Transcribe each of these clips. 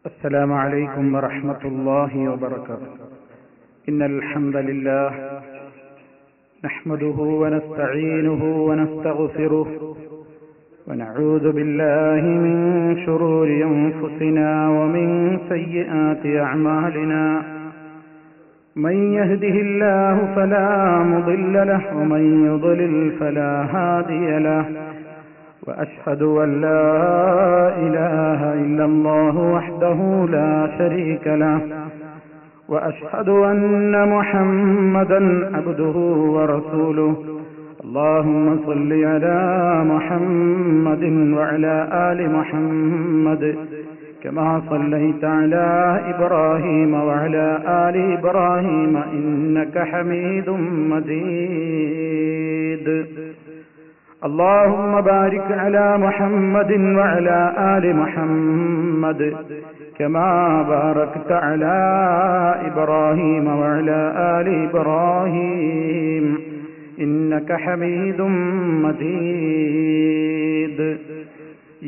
السلام عليكم ورحمة الله وبركاته. إن الحمد لله نحمده ونستعينه ونستغفره ونعوذ بالله من شرور أنفسنا ومن سيئات أعمالنا. من يهده الله فلا مضل له ومن يضلل فلا هادي له. وأشهد أن لا إله إلا الله وحده لا شريك له. وأشهد أن محمدا عبده ورسوله. اللهم صل على محمد وعلى آل محمد كما صليت على إبراهيم وعلى آل إبراهيم إنك حميد مجيد. اللهم بارك على محمد وعلى آل محمد كما باركت على إبراهيم وعلى آل إبراهيم إنك حميد مجيد.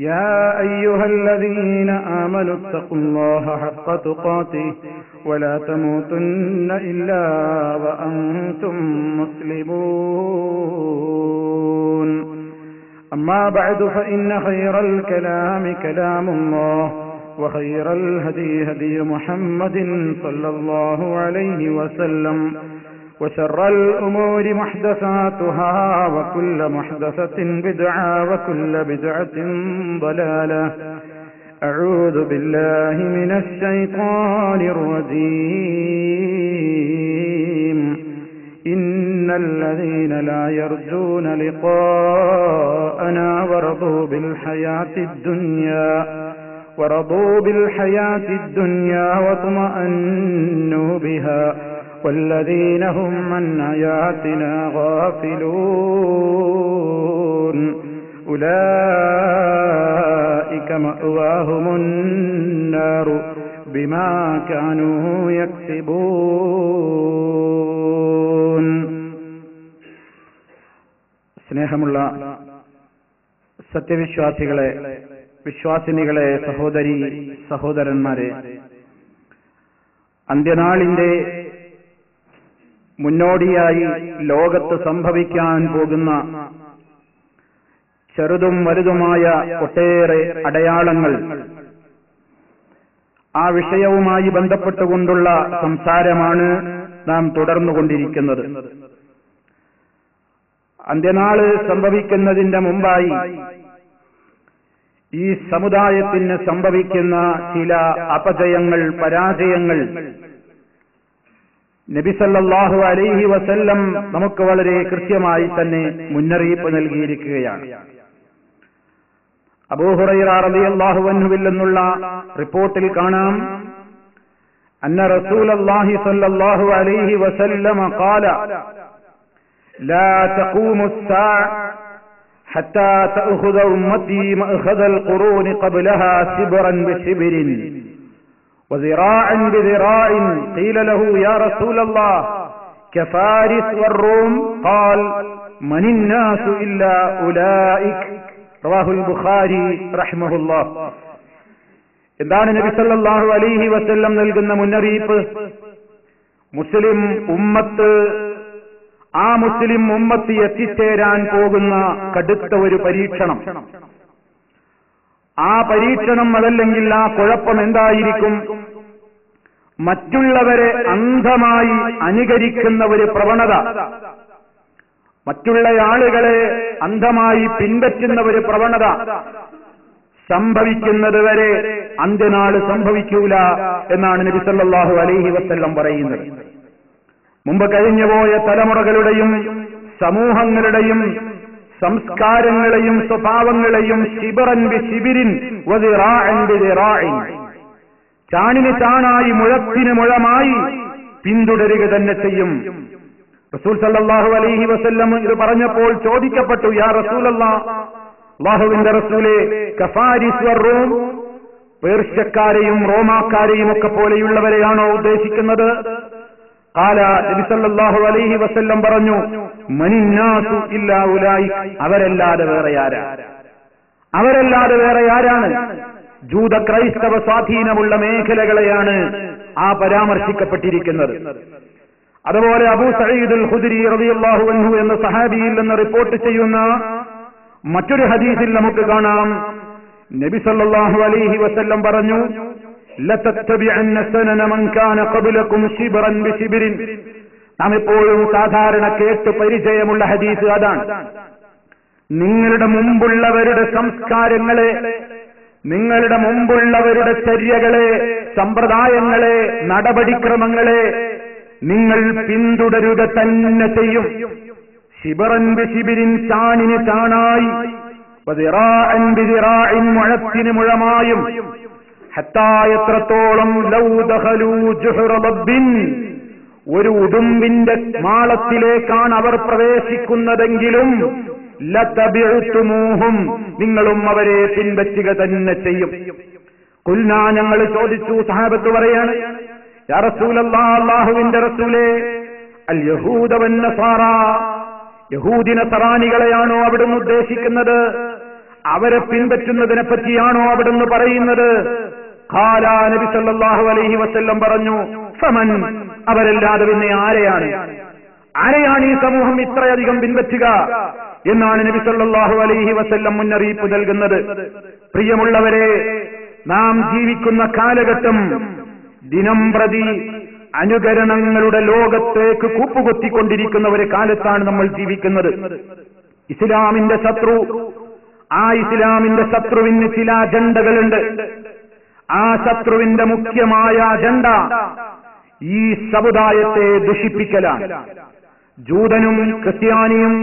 يا أيها الذين آمنوا اتقوا الله حق تقاته ولا تموتن إلا وأنتم مسلمون. أما بعد فإن خير الكلام كلام الله وخير الهدي هدي محمد صلى الله عليه وسلم وشر الأمور محدثاتها وكل محدثة بدعة وكل بدعة ضلالة. أعوذ بالله من الشيطان الرجيم. إن الذين لا يرجون لقاءنا ورضوا بالحياة الدنيا واطمأنوا بها والذين هم عن آياتنا غافلون أولئك مأواهم النار بما كانوا يكسبون. സ്നേഹമുള്ള സത്യവിശ്വാസികളെ, വിശ്വാസിനികളെ, സഹോദരി സഹോദരന്മാരെ, അന്ത്യനാളിന്റെ മുന്നോടിയായി ലോകത്ത് സംഭവിക്കാൻ പോകുന്ന ചെറുതും വലുതുമായ ഒട്ടേറെ അടയാളങ്ങൾ, ആ വിഷയവുമായി ബന്ധപ്പെട്ടുകൊണ്ടുള്ള സംസാരമാണ് നാം തുടർന്നുകൊണ്ടിരിക്കുന്നത്. അന്ത്യനാള് സംഭവിക്കുന്നതിന്റെ മുമ്പായി ഈ സമുദായത്തിന് സംഭവിക്കുന്ന ചില അപജയങ്ങൾ, പരാജയങ്ങൾ നബി സല്ലല്ലാഹു അലൈഹി വസല്ലം നമുക്ക് വളരെ കൃത്യമായി തന്നെ മുന്നറിയിപ്പ് നൽകിയിരിക്കുകയാണ്. അബൂ ഹുറൈറ റളിയല്ലാഹു അൻഹുവിൽ നിന്നുള്ള റിപ്പോർട്ടിൽ കാണാം, അന്ന റസൂലല്ലാഹി സല്ലല്ലാഹു അലൈഹി വസല്ലം ഖാല ലാ തഖൂമുസ് സാഅ ഹത്താ തഅഖുദ ഉമ്മത്തി മഅഖദൽ ഖുറൂനി ഖബ്ലഹാ സിബ്റൻ ബിസിബ്രിൻ وذراعا بذراع. قيل له يا رسول الله كفارس والروم؟ قال من الناس إلا أولئك. رواه البخاري رحمه الله. എന്താണ് നബി സല്ലല്ലാഹു അലൈഹി വസല്ലം നൽകുന്ന മുന്നറിയിപ്പ്? മുസ്ലിം ഉമ്മത്ത്, ആ മുസ്ലിം ഉമ്മത്ത് എത്തിച്ചേരാൻ പോകുന്ന കടുത്ത ഒരു പരീക്ഷണം. ആ പരീക്ഷണം, അതല്ലെങ്കിൽ ആ കുഴപ്പം എന്തായിരിക്കും? മറ്റുള്ളവരെ അന്ധമായി അനുകരിക്കുന്ന ഒരു പ്രവണത, മറ്റുള്ള ആളുകളെ അന്ധമായി പിൻപറ്റുന്ന ഒരു പ്രവണത സംഭവിക്കുന്നത് വരെ അന്ത്യനാള് സംഭവിക്കൂല എന്നാണ് നബി സല്ലല്ലാഹു അലൈഹി വസല്ലം പറയുന്നത്. മുമ്പ് കഴിഞ്ഞുപോയ തലമുറകളുടെയും സമൂഹങ്ങളുടെയും സംസ്കാരങ്ങളെയും സ്വഭാവങ്ങളെയും ശിബറൻ ബിശിബിരിൻ വദിറാഅൻ ബിദിറാഇൻ, ചാണിന് ചാണായി മുഴത്തിന് മുഴമായി പിന്തുടരുക തന്നെ ചെയ്യും. റസൂൽ സല്ലല്ലാഹു അലൈഹി വസല്ലം ഇത് പറഞ്ഞപ്പോൾ ചോദിക്കപ്പെട്ടു, യാ റസൂലല്ലാഹ്, അല്ലാഹുവിന്റെ റസൂലേ, കഫാരിസ് വറൂം, പേർഷ്യക്കാരെയും റോമാക്കാരെയും ഒക്കെ പോലെയുള്ളവരെയാണോ ഉദ്ദേശിക്കുന്നത്? ഖാല, നബി സല്ലല്ലാഹു അലൈഹി വസല്ലം പറഞ്ഞു, മനിന്നാസു ഇല്ലാ ഉലൈക, അവരല്ലാതെ വേറെ ആരാണ്? ജൂത ക്രൈസ്തവ സ്വാധീനമുള്ള മേഖലകളെയാണ് ആ പരാമർശിക്കപ്പെട്ടിരിക്കുന്നത്. അതുപോലെ അബൂ സഈദുൽ ഖുദ്രി റളിയല്ലാഹു അൻഹു എന്ന സഹാബിയിൽ നിന്ന് റിപ്പോർട്ട് ചെയ്യുന്ന മറ്റൊരു ഹദീസിൽ നമുക്ക് കാണാം, നബി സല്ലല്ലാഹു അലൈഹി വസല്ലം പറഞ്ഞു, ലതത്തബിഅന്ന സനന മൻ കാന ഖബ്ലകും ശിബ്റൻ ബിശിബ്രിൻ. നാം എപ്പോഴും സാധാരണ കേട്ട് പരിചയമുള്ള ഹദീസ് അതാണ്. നിങ്ങളുടെ മുമ്പുള്ളവരുടെ സംസ്കാരങ്ങളെ, നിങ്ങളുടെ മുമ്പുള്ളവരുടെ ചര്യകളെ, സമ്പ്രദായങ്ങളെ, നടപടിക്രമങ്ങളെ നിങ്ങൾ പിന്തുടരുക തന്നെ ചെയ്യും. ശിബറൻ ബിശിബിരിൻ, ചാണിന് ചാണായി, വദിറാഅൻ ബിദിറാഇൻ, മുഴത്തിന് മുഴമായും, ഹത്താ എത്രത്തോളം ലൗ ദഖലൂ ജുഹ്റ റബ്ബിൻ, ഒരു ഉടുമ്പിന്റെ മാളത്തിലേക്കാണ് അവർ പ്രവേശിക്കുന്നതെങ്കിലും ലതബിഅ്തുമൂഹും, നിങ്ങളും അവരെ പിൻപറ്റുക തന്നെ ചെയ്യും. ഖുൽനാ, ഞങ്ങൾ ചോദിച്ചു, സഹാബത്ത് പറയാണ്, യാ റസൂലല്ലാഹ്, അല്ലാഹുവിന്റെ റസൂലേ, അൽ യഹൂദ വന്നസാറ, യഹൂദി നസറാനികളെയാണോ അവിടുന്ന് ഉദ്ദേശിക്കുന്നത്? അവരെ പിൻപറ്റുന്നതിനെ പറ്റിയാണോ അവിടുന്ന് പറയുന്നത്? ഖാല, നബി സല്ലല്ലാഹു അലൈഹി വസല്ലം പറഞ്ഞു, ഫമൻ, അവരല്ലാതെ പിന്നെ ആരെയാണ് ഈ സമൂഹം ഇത്രയധികം പിൻപറ്റുക എന്നാണ് നബി സല്ലല്ലാഹു അലൈഹി വസല്ലം മുന്നറിയിപ്പ് നൽകുന്നത്. പ്രിയമുള്ളവരെ, നാം ജീവിക്കുന്ന കാലഘട്ടം ദിനം പ്രതി അനുകരണങ്ങളുടെ ലോകത്തേക്ക് കൂപ്പുകൊത്തിക്കൊണ്ടിരിക്കുന്ന ഒരു കാലത്താണ് നമ്മൾ ജീവിക്കുന്നത്. ഇസ്ലാമിന്റെ ശത്രു, ആ ഇസ്ലാമിന്റെ ശത്രുവിന് ചില അജണ്ടകളുണ്ട്. ആ ശത്രുവിന്റെ മുഖ്യമായ അജണ്ട ഈ സമുദായത്തെ ദുഷിപ്പിക്കലാണ്. ജൂതനും ക്രിസ്ത്യാനിയും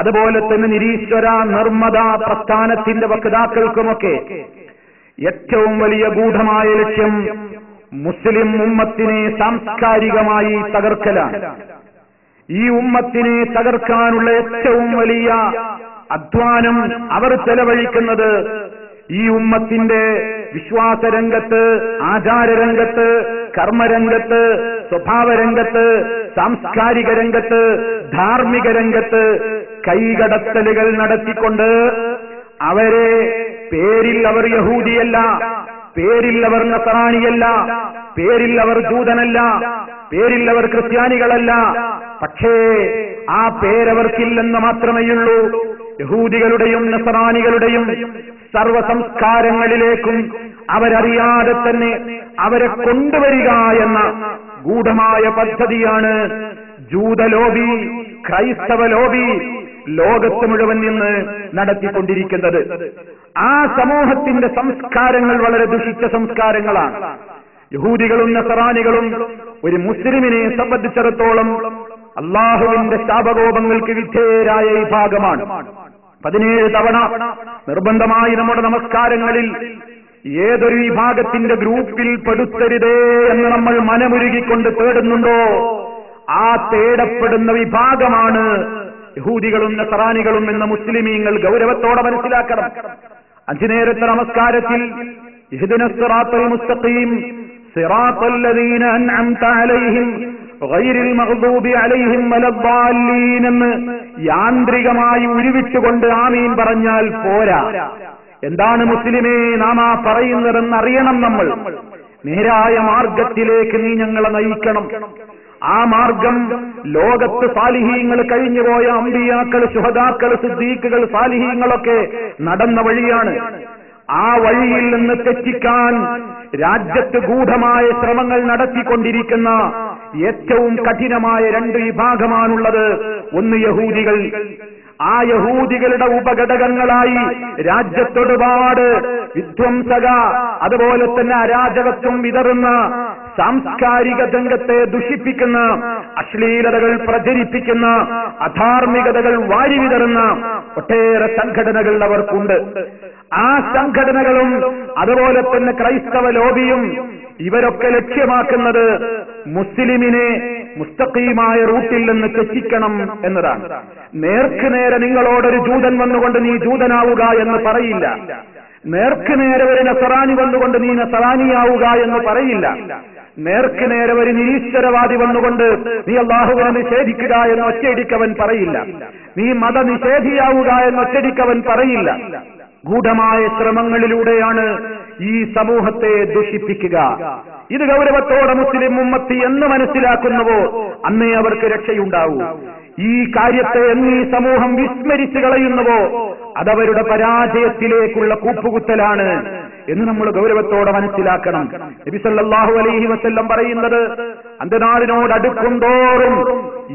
അതുപോലെ തന്നെ നിരീശ്വര നിർമ്മത പ്രസ്ഥാനത്തിന്റെ വക്താക്കൾക്കുമൊക്കെ ഏറ്റവും വലിയ ഗൂഢമായ ലക്ഷ്യം മുസ്ലിം ഉമ്മത്തിനെ സാംസ്കാരികമായി തകർക്കലാണ്. ഈ ഉമ്മത്തിനെ തകർക്കാനുള്ള ഏറ്റവും വലിയ അധ്വാനം അവർ ചെലവഴിക്കുന്നത് ഈ ഉമ്മത്തിന്റെ വിശ്വാസരംഗത്ത്, ആചാരരംഗത്ത്, കർമ്മരംഗത്ത്, സ്വഭാവരംഗത്ത്, സാംസ്കാരിക രംഗത്ത്, ധാർമ്മിക രംഗത്ത് കൈകടത്തലുകൾ നടത്തിക്കൊണ്ട് അവരെ പേരിൽ അവർ യഹൂദിയല്ല, പേരിൽ അവർ നസറാനിയല്ല, പേരിൽ അവർ ജൂതനല്ല, പേരിൽ അവർ ക്രിസ്ത്യാനികളല്ല, പക്ഷേ ആ പേരവർക്കില്ലെന്ന് മാത്രമേയുള്ളൂ. യഹൂദികളുടെയും നസറാനികളുടെയും സർവ സംസ്കാരങ്ങളിലേക്കും അവരറിയാതെ തന്നെ അവരെ കൊണ്ടുവരിക എന്ന ഗൂഢമായ പദ്ധതിയാണ് ജൂതലോബി, ക്രൈസ്തവ ലോബി ലോകത്ത് മുഴുവൻ നിന്ന് നടത്തിക്കൊണ്ടിരിക്കുന്നത്. ആ സമൂഹത്തിന്റെ സംസ്കാരങ്ങൾ വളരെ ദുഷിച്ച സംസ്കാരങ്ങളാണ്. യഹൂദികളും നസറാനികളും ഒരു മുസ്ലിമിനെ സംബന്ധിച്ചിടത്തോളം അള്ളാഹുവിന്റെ ശാപകോപങ്ങൾക്ക് വിധേയരായ വിഭാഗമാണ്. 17 തവണ നിർബന്ധമായി നമ്മുടെ നമസ്കാരങ്ങളിൽ ഏതൊരു വിഭാഗത്തിന്റെ ഗ്രൂപ്പിൽ പെടുത്തരുതേ എന്ന് നമ്മൾ മനമുരുകിക്കൊണ്ട് തേടുന്നുണ്ടോ, ആ തേടപ്പെടുന്ന വിഭാഗമാണ് യഹൂദികളും നസറാനികളും എന്ന മുസ്ലിമീങ്ങൾ ഗൗരവത്തോടെ മനസ്സിലാക്കണം. 5 നേരത്തെ നമസ്കാരത്തിൽ ഇഹ്ദിനസ് സിറാത്തൽ മുസ്തഖീം സിറാത്തൽ ലദീന അൻഅംത അലൈഹിം ഗൈറിൽ മഗ്ദൂബി അലൈഹിം വലദ്ദാല്ലീൻ എന്ന് യാന്ത്രികമായി ഉരുവിച്ചുകൊണ്ട് ആമീൻ പറഞ്ഞാൽ പോരാ. എന്താണ് മുസ്ലിമേ നാം ആ പറയുന്നതെന്ന് അറിയണം. നമ്മൾ നേരായ മാർഗത്തിലേക്ക് നീ ഞങ്ങളെ നയിക്കണം. ആ മാർഗം ലോകത്ത് സാലിഹീങ്ങൾ, കഴിഞ്ഞുപോയ അമ്പിയാക്കൾ, ശുഹദാക്കൾ, സിദ്ദീഖുകൾ, സാലിഹീങ്ങളൊക്കെ നടന്ന വഴിയാണ്. ആ വഴിയിൽ നിന്ന് തെറ്റിക്കാൻ രാജ്യത്ത് ഗൂഢമായ ശ്രമങ്ങൾ നടത്തിക്കൊണ്ടിരിക്കുന്ന ഏറ്റവും കഠിനമായ 2 വിഭാഗമാണുള്ളത്. ഒന്ന് യഹൂദികൾ. ആ യഹൂദികളുടെ ഉപഘടകങ്ങളായി രാജ്യത്തൊരുപാട് വിധ്വംസക, അതുപോലെ തന്നെ അരാജകത്വം വിതറുന്ന, സാംസ്കാരിക രംഗത്തെ ദുഷിപ്പിക്കുന്ന, അശ്ലീലതകൾ പ്രചരിപ്പിക്കുന്ന, അധാർമികതകൾ വാരി വിതറുന്ന ഒട്ടേറെ സംഘടനകൾ അവർക്കുണ്ട്. ആ സംഘടനകളും അതുപോലെ തന്നെ ക്രൈസ്തവ ലോബിയും ഇവരൊക്കെ ലക്ഷ്യമാക്കുന്നത് മുസ്ലിമിനെ മുസ്തഖീമായ റൂട്ടിൽ നിന്ന് തെറ്റിക്കണം എന്നതാണ്. നേർക്കുനേരെ നിങ്ങളോടൊരു ജൂതൻ വന്നുകൊണ്ട് നീ ജൂതനാവുക എന്ന് പറയില്ല. നേർക്കുനേരെ ഒരു നസറാനി വന്നുകൊണ്ട് നീ നസറാനിയാവുക എന്ന് പറയില്ല. നേർക്കുനേരെ ഒരു നിരീശ്വരവാദി വന്നുകൊണ്ട് നീ അല്ലാഹുവിനെ നിഷേധിക്കുക എന്ന് ഒറ്റയടിക്കവൻ പറയില്ല. നീ മതനിഷേധിയാവുക എന്ന് ഒറ്റയടിക്കവൻ പറയില്ല. ഗൂഢമായ ശ്രമങ്ങളിലൂടെയാണ് ഈ സമൂഹത്തെ ദുഷിപ്പിക്കുക. ഇത് ഗൗരവത്തോടെ മുസ്ലിം ഉമ്മത്ത് എന്ന് മനസ്സിലാക്കുന്നുവോ അന്നേ അവർക്ക് രക്ഷയുണ്ടാവൂ. ഈ കാര്യത്തെ എന്നീ സമൂഹം വിസ്മരിച്ചു കളയുന്നുവോ അതവരുടെ പരാജയത്തിലേക്കുള്ള കൂപ്പുകുത്തലാണ് എന്ന് നമ്മൾ ഗൗരവത്തോടെ മനസ്സിലാക്കണം. നബി സല്ലല്ലാഹു അലൈഹി വസല്ലം പറയുന്നത്, അന്ത്യനാളിനോട് അടുക്കുന്തോറും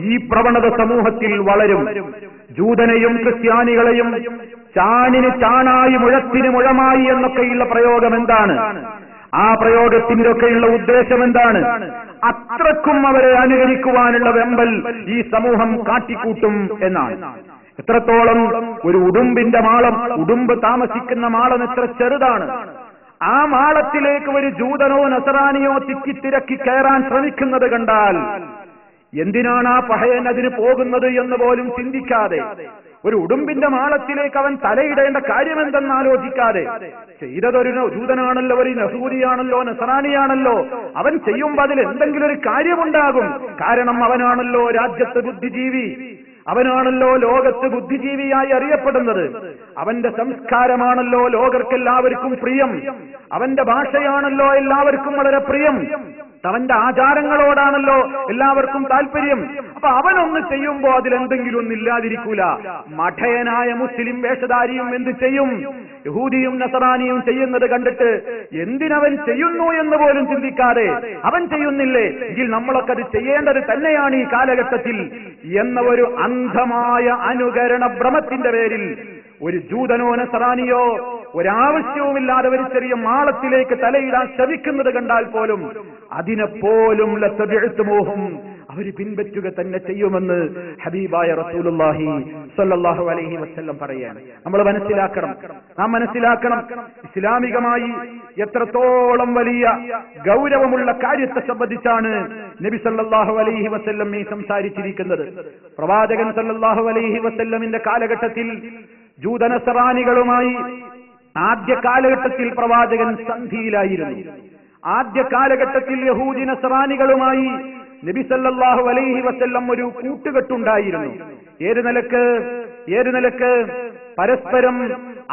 ഈ പ്രവണത സമൂഹത്തിൽ വളരും. ജൂതനെയും ക്രിസ്ത്യാനികളെയും ചാണിന് ചാണായി മുഴത്തിന് മുഴമായി എന്നൊക്കെയുള്ള പ്രയോഗം എന്താണ്? ആ പ്രയോഗത്തിന്റെ ഒക്കെയുള്ള ഉദ്ദേശം എന്താണ്? അത്രക്കും അവരെ അനുകരിക്കുവാനുള്ള വെമ്പൽ ഈ സമൂഹം കാട്ടിക്കൂട്ടും എന്നാണ്. എത്രത്തോളം ഒരു ഉടുമ്പിന്റെ മാളം, ഉടുമ്പ് താമസിക്കുന്ന മാളം എത്ര ചെറുതാണ്. ആ മാളത്തിലേക്ക് ഒരു ജൂതനോ നസറാനിയോ തിക്കിത്തിരക്കി കയറാൻ ശ്രമിക്കുന്നത് കണ്ടാൽ എന്തിനാണ് ആ പഹയൻ അതിന് പോകുന്നത് എന്ന് പോലും ചിന്തിക്കാതെ, ഒരു ഉടുമ്പിന്റെ മാളത്തിലേക്ക് അവൻ തലയിടേണ്ട കാര്യമെന്തെന്ന് ആലോചിക്കാതെ, ചെയ്തതൊരു ജൂതനാണല്ലോ, ഒരു യഹൂദിയാണല്ലോ, നസറാനിയാണല്ലോ, അവൻ ചെയ്യുമ്പോൾ അതിൽ എന്തെങ്കിലും ഒരു കാര്യമുണ്ടാകും. കാരണം അവനാണല്ലോ രാജ്യത്ത് ബുദ്ധിജീവി, അവനാണല്ലോ ലോകത്ത് ബുദ്ധിജീവിയായി അറിയപ്പെടുന്നത്, അവന്റെ സംസ്കാരമാണല്ലോ ലോകർക്കെല്ലാവർക്കും പ്രിയം, അവന്റെ ഭാഷയാണല്ലോ എല്ലാവർക്കും വളരെ പ്രിയം, അവന്റെ ആചാരങ്ങളോടാണല്ലോ എല്ലാവർക്കും താല്പര്യം. അപ്പൊ അവനൊന്ന് ചെയ്യുമ്പോ അതിലെന്തെങ്കിലും ഒന്നും ഇല്ലാതിരിക്കൂല. മഠയനായ മുസ്ലിം വേഷധാരിയും എന്ത് ചെയ്യും? യഹൂദിയും നസറാനിയും ചെയ്യുന്നത് കണ്ടിട്ട് എന്തിനവൻ ചെയ്യുന്നു എന്ന് പോലും ചിന്തിക്കാതെ, അവൻ ചെയ്യുന്നില്ലേ എങ്കിൽ നമ്മളൊക്കെ അത് ചെയ്യേണ്ടത് തന്നെയാണ് ഈ കാലഘട്ടത്തിൽ എന്ന ഒരു അന്ധമായ അനുകരണ ഭ്രമത്തിന്റെ പേരിൽ ഒരു ജൂതനോ നസറാനിയോ ഒരാവശ്യവുമില്ലാതെ ഒരു ചെറിയ മാളത്തിലേക്ക് തലയിടാൻ ശ്രമിക്കുന്നത് കണ്ടാൽ പോലും അതിനെപ്പോലും ലതബിഅ്തുമൂഹും അവര് പിൻപറ്റുക തന്നെ ചെയ്യുമെന്ന് ഹബീബായ റസൂലുള്ളാഹി സ്വല്ലല്ലാഹു അലൈഹി വസല്ലം പറയാണ്. നമ്മൾ നാം മനസ്സിലാക്കണം ഇസ്ലാമികമായി എത്രത്തോളം വലിയ ഗൗരവമുള്ള കാര്യത്തെ സംബന്ധിച്ചാണ് നബി സല്ലല്ലാഹു അലൈഹി വസല്ലം ഈ സംസാരിച്ചിരിക്കുന്നത്. പ്രവാചകൻ സല്ലല്ലാഹു അലൈഹി വസല്ലമിന്റെ കാലഘട്ടത്തിൽ ജൂതനസറാനികളുമായി ആദ്യ കാലഘട്ടത്തിൽ പ്രവാചകൻ സന്ധിയിലായിരുന്നു. ആദ്യ കാലഘട്ടത്തിൽ യഹൂദി നസറാനികളുമായി നബി സല്ലല്ലാഹു അലൈഹി വസല്ലം ഒരു കൂട്ടുകെട്ടുണ്ടായിരുന്നു. ഏത് നിലക്ക് പരസ്പരം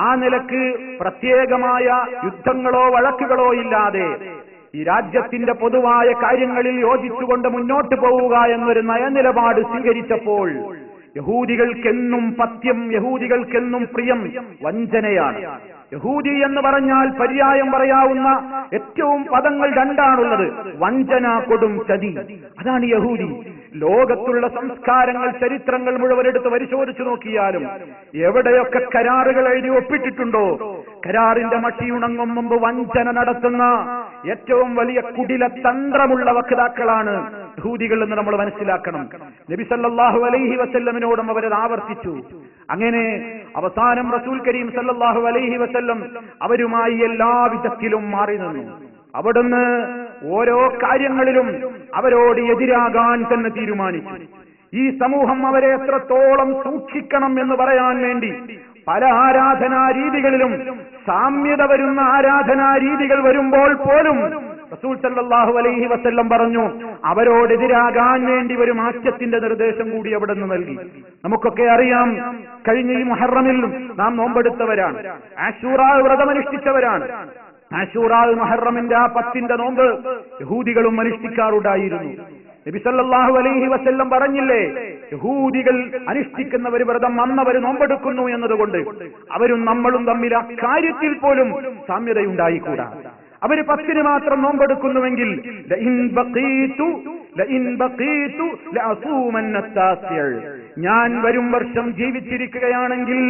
ആ നിലക്ക് പ്രത്യേകമായ യുദ്ധങ്ങളോ വഴക്കുകളോ ഇല്ലാതെ ഈ രാജ്യത്തിന്റെ പൊതുവായ കാര്യങ്ങളിൽ യോജിച്ചുകൊണ്ട് മുന്നോട്ട് പോവുക എന്നൊരു നയനിലപാട് സ്വീകരിച്ചപ്പോൾ യഹൂദികൾക്കെന്നും പഥ്യം, യഹൂദികൾക്കെന്നും പ്രിയം വഞ്ചനയാണ്. യഹൂദി എന്ന് പറഞ്ഞാൽ പര്യായം പറയാവുന്ന ഏറ്റവും പദങ്ങൾ രണ്ടാണുള്ളത്: വഞ്ചന, കൊടും ചതി. അതാണ് യഹൂദി. ലോകത്തുള്ള സംസ്കാരങ്ങൾ, ചരിത്രങ്ങൾ മുഴുവൻ എടുത്ത് പരിശോധിച്ചു നോക്കിയാലും എവിടെയൊക്കെ കരാറുകൾ എഴുതി ഒപ്പിട്ടിട്ടുണ്ടോ, കരാറിന്റെ മഷിയുണങ്ങും മുമ്പ് വഞ്ചന നടത്തുന്ന ഏറ്റവും വലിയ കുടില തന്ത്രമുള്ള വക്താക്കളാണ് യഹൂദികൾ എന്ന് നമ്മൾ മനസ്സിലാക്കണം. നബി സല്ലല്ലാഹു അലൈഹി വസല്ലമിനോടും അവരത് ആവർത്തിച്ചു. അങ്ങനെ അവസാനം റസൂൽ കരീം സല്ലല്ലാഹു അലൈഹി വസല്ലം അവരുമായി എല്ലാ വിധത്തിലും മാറി നിന്നു. അവിടുന്ന് ഓരോ കാര്യങ്ങളിലും അവരോട് എതിരാകാൻ തന്നെ തീരുമാനിച്ചു. ഈ സമൂഹം അവരെ എത്രത്തോളം സൂക്ഷിക്കണം എന്ന് പറയാൻ വേണ്ടി പല ആരാധനാ രീതികളിലും സാമ്യത വരുന്ന ആരാധനാ രീതികൾ വരുമ്പോൾ പോലും റസൂൽ സല്ലല്ലാഹു അലൈഹി വസല്ലം പറഞ്ഞു, അവരോടെതിരാകാൻ വേണ്ടി ഒരു മാറ്റത്തിന്റെ നിർദ്ദേശം കൂടി അവിടെ നിന്ന് നൽകി. നമുക്കൊക്കെ അറിയാം, കഴിഞ്ഞ ഈ മുഹറമിൽ നാം നോമ്പെടുത്തവരാണ്, ആശൂറാ വ്രതമനുഷ്ഠിച്ചവരാണ്. ആശൂറാ മുഹറമിന്റെ ആ 10ന്റെ നോമ്പ് യഹൂദികളും അനുഷ്ഠിക്കാറുണ്ടായിരുന്നു. നബി സല്ലല്ലാഹു അലൈഹി വസല്ലം പറഞ്ഞില്ലേ, യഹൂദികൾ അനുഷ്ഠിക്കുന്നവർ വ്രതം അന്നവർ നോമ്പെടുക്കുന്നു എന്നതുകൊണ്ട് അവരും നമ്മളും തമ്മിൽ ആ കാര്യത്തിൽ പോലും സാമ്യതയുണ്ടായിക്കൂടാ. അവര് 10 മാത്രം നോമ്പെടുക്കുന്നുവെങ്കിൽ ഞാൻ വരും വർഷം ജീവിച്ചിരിക്കുകയാണെങ്കിൽ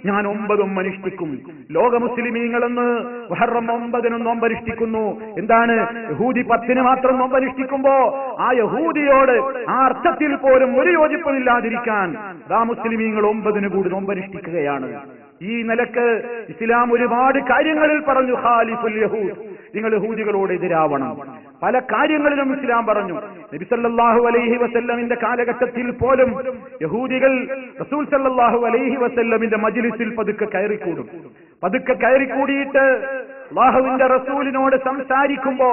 ഞാൻ 9 അനുഷ്ഠിക്കും. ലോക മുസ്ലിമീങ്ങളെന്ന് മുഹറം 9 നോമ്പനുഷ്ഠിക്കുന്നു. എന്താണ്? യഹൂദി 10 മാത്രം നോമ്പനുഷ്ഠിക്കുമ്പോ ആ യഹൂദിയോട് ആ അർത്ഥത്തിൽ പോലും ഒരു യോജിപ്പില്ലാതിരിക്കാൻ ആ മുസ്ലിമീങ്ങൾ 9 കൂടി നോമ്പനുഷ്ഠിക്കുകയാണ്. ഈ നിലക്ക് ഇസ്ലാം ഒരുപാട് കാര്യങ്ങളിൽ പറഞ്ഞു, ഖാലിഫുൽ യഹൂദ്, നിങ്ങൾ യഹൂദികളോട് എതിരാവണം. പല കാര്യങ്ങളിലും ഇസ്ലാം പറഞ്ഞു. നബി സല്ലല്ലാഹു അലൈഹി വസല്ലമിന്റെ കാലഘട്ടത്തിൽ പോലും യഹൂദികൾ റസൂൽ സല്ലല്ലാഹു അലൈഹി വസല്ലമിന്റെ മജ്ലിസിൽ പതുക്കെ കയറിക്കൂടിയിട്ട് അല്ലാഹുവിന്റെ റസൂലിനോട് സംസാരിക്കുമ്പോ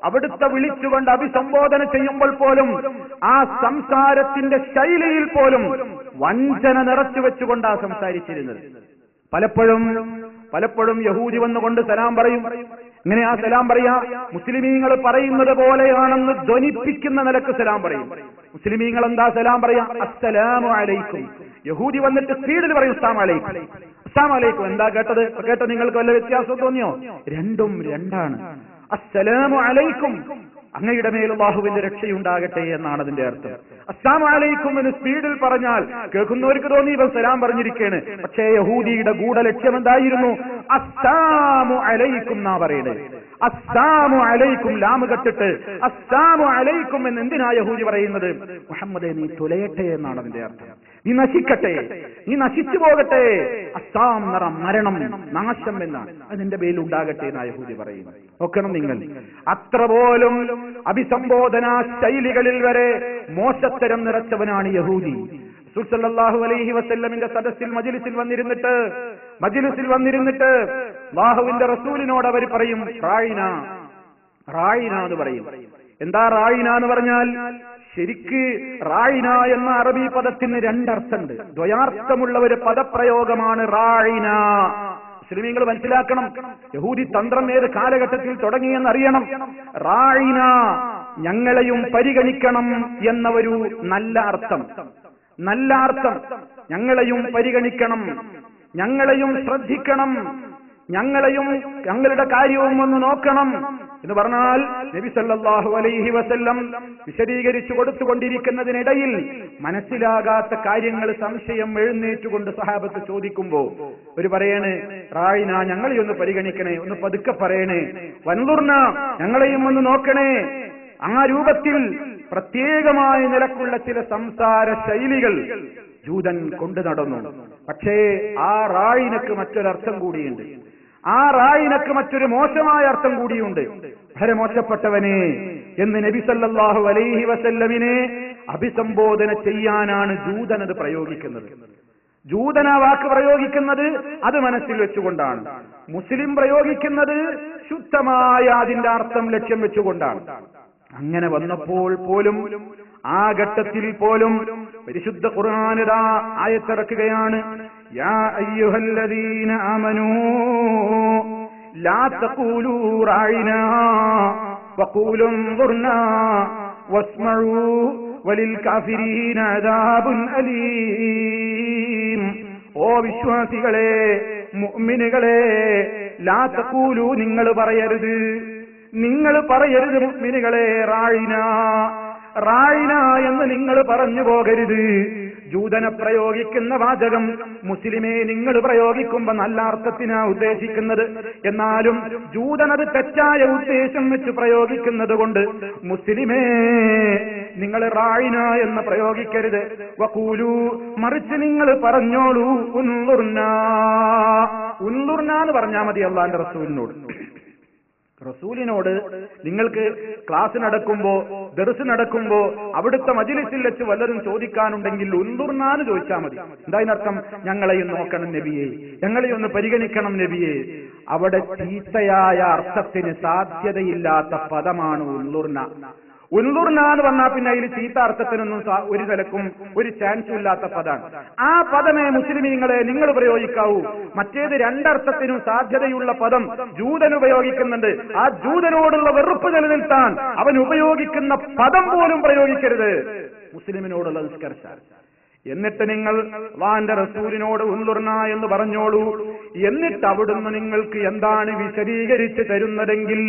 അവിടുത്തെ വിളിച്ചുകൊണ്ട് അഭിസംബോധന ചെയ്യുമ്പോൾ പോലും ആ സംസാരത്തിന്റെ ശൈലിയിൽ പോലും വഞ്ചന നിറച്ചു വെച്ചുകൊണ്ടാണ് സംസാരിച്ചിരുന്നത്. പലപ്പോഴും പലപ്പോഴും യഹൂദി വന്നുകൊണ്ട് സലാം പറയും. ഇങ്ങനെ ആ സലാം പറയാ മുസ്ലിമീങ്ങൾ പറയുന്നത് പോലെയാണെന്ന് ധ്വനിപ്പിക്കുന്ന നിലക്ക് സലാം പറയും. മുസ്ലിമീങ്ങൾ എന്താ സലാം പറയാ? അസ്സലാമു അലൈക്കും. യഹൂദി വന്നിട്ട് സ്പീഡിൽ പറയും അസ്സലാമു അലൈക്കും, അസ്സലാമു അലൈക്കും. എന്താ കേട്ടത്? കേട്ടോ നിങ്ങൾക്ക് വല്ല വ്യത്യാസം തോന്നിയോ? രണ്ടും രണ്ടാണ്. അസ്സലാമു അലൈക്കും, അങ്ങയുടെ മേൽ അല്ലാഹുവിന്റെ രക്ഷയുണ്ടാകട്ടെ എന്നാണ് അതിന്റെ അർത്ഥം. അസ്സലാമു അലൈക്കും എന്ന് സ്പീഡിൽ പറഞ്ഞാൽ കേൾക്കുന്നവർക്ക് തോന്നി ഇവൻ സലാം പറഞ്ഞിരിക്കുകയാണ്. പക്ഷേ യഹൂദിയുടെ ഗൂഢലക്ഷ്യം എന്തായിരുന്നു? അസ്സലാമു അലൈക്കും എന്നാ പറയുന്നത്. അസ്സലാമു അലൈക്കും ലാമ് കെട്ടിട്ട് അസ്സലാമു അലൈക്കും എന്ന് എന്തിനാ യഹൂദി പറയുന്നത്? മുഹമ്മദേ നീ തുലയട്ടെ എന്നാണ് അതിന്റെ അർത്ഥം. നീ നശിക്കട്ടെ, നീ നശിച്ചു പോകട്ടെ. അസ്സാം നിറം മരണം, നാശം എന്നാണ്. അതിന്റെ പേരിൽ ഉണ്ടാകട്ടെ എന്നാ യഹൂദി പറയുന്നത്. നോക്കണം നിങ്ങൾ, അത്ര പോലും അഭിസംബോധനാ ശൈലികളിൽ വരെ മോശത്തരം നിറച്ചവനാണ് യഹൂദി. റസൂൽ സല്ലല്ലാഹു അലൈഹി വസല്ലമിന്റെ സദസ്സിൽ മജ്ലിസിൽ വന്നിരുന്നിട്ട് അല്ലാഹുവിന്റെ റസൂലിനോട് അവർ പറയും റായിന, റായിന എന്ന് പറയും. എന്താ റായിന എന്ന് പറഞ്ഞാൽ? ശരിക്ക് റായിന എന്ന അറബി പദത്തിന് രണ്ടർത്ഥമുണ്ട്. ദ്വയാർത്ഥമുള്ള ഒരു പദപ്രയോഗമാണ് റായിന. മുസ്ലിമീങ്ങൾ മനസ്സിലാക്കണം, യഹൂദി തന്ത്രം ഏത് കാലഘട്ടത്തിൽ തുടങ്ങിയെന്ന് അറിയണം. റായിന ഞങ്ങളെയും പരിഗണിക്കണം എന്ന ഒരു നല്ല അർത്ഥം, ഞങ്ങളെയും പരിഗണിക്കണം, ഞങ്ങളെയും ശ്രദ്ധിക്കണം, ഞങ്ങളെയും ഞങ്ങളുടെ കാര്യവും ഒന്ന് നോക്കണം എന്ന് പറഞ്ഞാൽ നബി സല്ലല്ലാഹു അലൈഹി വസല്ലം വിശദീകരിച്ചു കൊടുത്തുകൊണ്ടിരിക്കുന്നതിനിടയിൽ മനസ്സിലാകാത്ത കാര്യങ്ങൾ സംശയം എഴുന്നേറ്റുകൊണ്ട് സഹാബത്ത് ചോദിക്കുമ്പോ ഒരു പറയണേ റായിന ഞങ്ങളെയും ഒന്ന് പരിഗണിക്കണേ, ഒന്ന് പതുക്കെ പറയണേ, വൻദുർന ഞങ്ങളെയും ഒന്ന് നോക്കണേ. ആ രൂപത്തിൽ പ്രത്യേകമായ നിലക്കുള്ള ചില സംസാര ശൈലികൾ ജൂതൻ കൊണ്ടു നടന്നു. പക്ഷേ ആ റായിനക്ക് മറ്റൊരർത്ഥം കൂടിയുണ്ട്. ആ റായിനക്ക് മറ്റൊരു മോശമായ അർത്ഥം കൂടിയുണ്ട്. വളരെ മോശപ്പെട്ടവനെ എന്ന് നബി സല്ലല്ലാഹു അലൈഹി വസല്ലമിനെ അഭിസംബോധന ചെയ്യാനാണ് ജൂതൻ അത് പ്രയോഗിക്കുന്നത്. ജൂതൻ ആ വാക്ക് പ്രയോഗിക്കുന്നത് അത് മനസ്സിൽ വെച്ചുകൊണ്ടാണ്. മുസ്ലിം പ്രയോഗിക്കുന്നത് ശുദ്ധമായ അതിന്റെ അർത്ഥം ലക്ഷ്യം വെച്ചുകൊണ്ടാണ്. അങ്ങനെ വന്നപ്പോൾ പോലും, ആ ഘട്ടത്തിൽ പോലും പരിശുദ്ധ ഖുർആൻ ഇതാ ആയത്തിറക്കുകയാണ്. യാ അയ്യുഹല്ലദീന ആമനൂ ലാ തഖൂലൂ റായിനാ വഖൂലൂ ഉൻദുർനാ വസ്മഊ വലിൽ കാഫിരീന അദാബുൻ അലീം. ഓ വിശ്വാസികളെ, മുഅ്മിനുകളെ, ലാ തഖൂലൂ നിങ്ങൾ പറയരുത് മുഅ്മിനുകളെ റായിന, റായിന എന്ന് നിങ്ങൾ പറഞ്ഞു പോകരുത്. ജൂതനെ പ്രയോഗിക്കുന്ന വാചകം മുസ്ലിമെ നിങ്ങൾ പ്രയോഗിക്കുമ്പോ നല്ല അർത്ഥത്തിനാ ഉദ്ദേശിക്കുന്നത്. എന്നാലും ജൂതനത് തെറ്റായ ഉദ്ദേശം വെച്ച് പ്രയോഗിക്കുന്നത് കൊണ്ട് മുസ്ലിമേ നിങ്ങൾ റായിന എന്ന് പ്രയോഗിക്കരുത്. വഖൂലു മറിച്ച് നിങ്ങൾ പറഞ്ഞോളൂ ഉൻദുർന എന്ന് പറഞ്ഞാൽ മതി. അല്ലാഹുവിന്റെ റസൂലിനോട് നിങ്ങൾക്ക് ക്ലാസ് നടക്കുമ്പോ, ദർസ് നടക്കുമ്പോ, അവിടുത്തെ മജ്ലിസിൽ വെച്ച് വല്ലതും ചോദിക്കാനുണ്ടെങ്കിൽ ഉൻദുർനാന്ന് ചോദിച്ചാൽ മതി. എന്താ ഇതിനർത്ഥം? ഞങ്ങളെയും നോക്കണം നബിയെ, ഞങ്ങളെയും ഒന്ന് പരിഗണിക്കണം നബിയെ. അവിടെ ചീത്തയായ അർത്ഥത്തിന് സാധ്യതയില്ലാത്ത പദമാണ് ഉൻദുർന. ഉൻദുർന എന്ന് പറഞ്ഞാൽ പിന്നെ അതിൽ ചീത്ത അർത്ഥത്തിനൊന്നും ഒരു നിലക്കും ഒരു ചാൻസും ഇല്ലാത്ത പദമാണ്. ആ പദമേ മുസ്ലിമീങ്ങളെ നിങ്ങൾ പ്രയോഗിക്കാവൂ. മറ്റേത് രണ്ടർത്ഥത്തിനും സാധ്യതയുള്ള പദം ജൂതൻ ഉപയോഗിക്കുന്നുണ്ട്. ആ ജൂതനോടുള്ള വെറുപ്പ് നിലനിർത്താൻ അവൻ ഉപയോഗിക്കുന്ന പദം പോലും പ്രയോഗിക്കരുത് മുസ്ലിമിനോടുള്ള നിഷ്കർഷ. എന്നിട്ട് നിങ്ങൾ അല്ലാഹുവിന്റെ റസൂലിനോട് ഉൻദുർന എന്ന് പറഞ്ഞോളൂ. എന്നിട്ട് അവിടുന്ന് നിങ്ങൾക്ക് എന്താണ് വിശദീകരിച്ച് തരുന്നതെങ്കിൽ,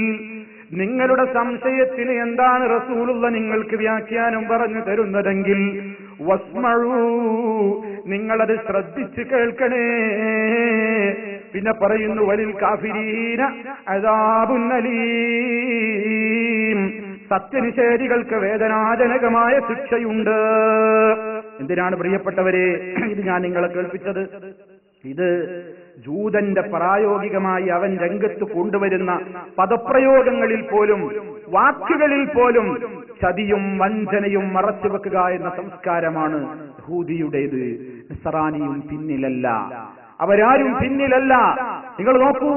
നിങ്ങളുടെ സംശയത്തിന് എന്താണ് റസൂലുള്ള നിങ്ങൾക്ക് വ്യാഖ്യാനം പറഞ്ഞു തരുന്നതെങ്കിൽ വസ്മഊ നിങ്ങളത് ശ്രദ്ധിച്ച് കേൾക്കണേ. പിന്നെ പറയുന്നു വലിൽ കാഫിരീന അദാബുൻ അലീം, സത്യനിഷേധികൾക്ക് വേദനാജനകമായ ശിക്ഷയുണ്ട്. എന്തിനാണ് പ്രിയപ്പെട്ടവരെ ഇത് ഞാൻ നിങ്ങളെ കേൾപ്പിച്ചത്? ഇത് ജൂതന്റെ പ്രായോഗികമായി അവൻ രംഗത്ത് കൊണ്ടുവരുന്ന പദപ്രയോഗങ്ങളിൽ പോലും വാക്കുകളിൽ പോലും ചതിയും വഞ്ചനയും മറച്ചുവെക്കുക എന്ന സംസ്കാരമാണ് യഹൂദിയുടേത്. നസ്രാനിയും പിന്നിലല്ല, അവരാരും പിന്നിലല്ല. നിങ്ങൾ നോക്കൂ,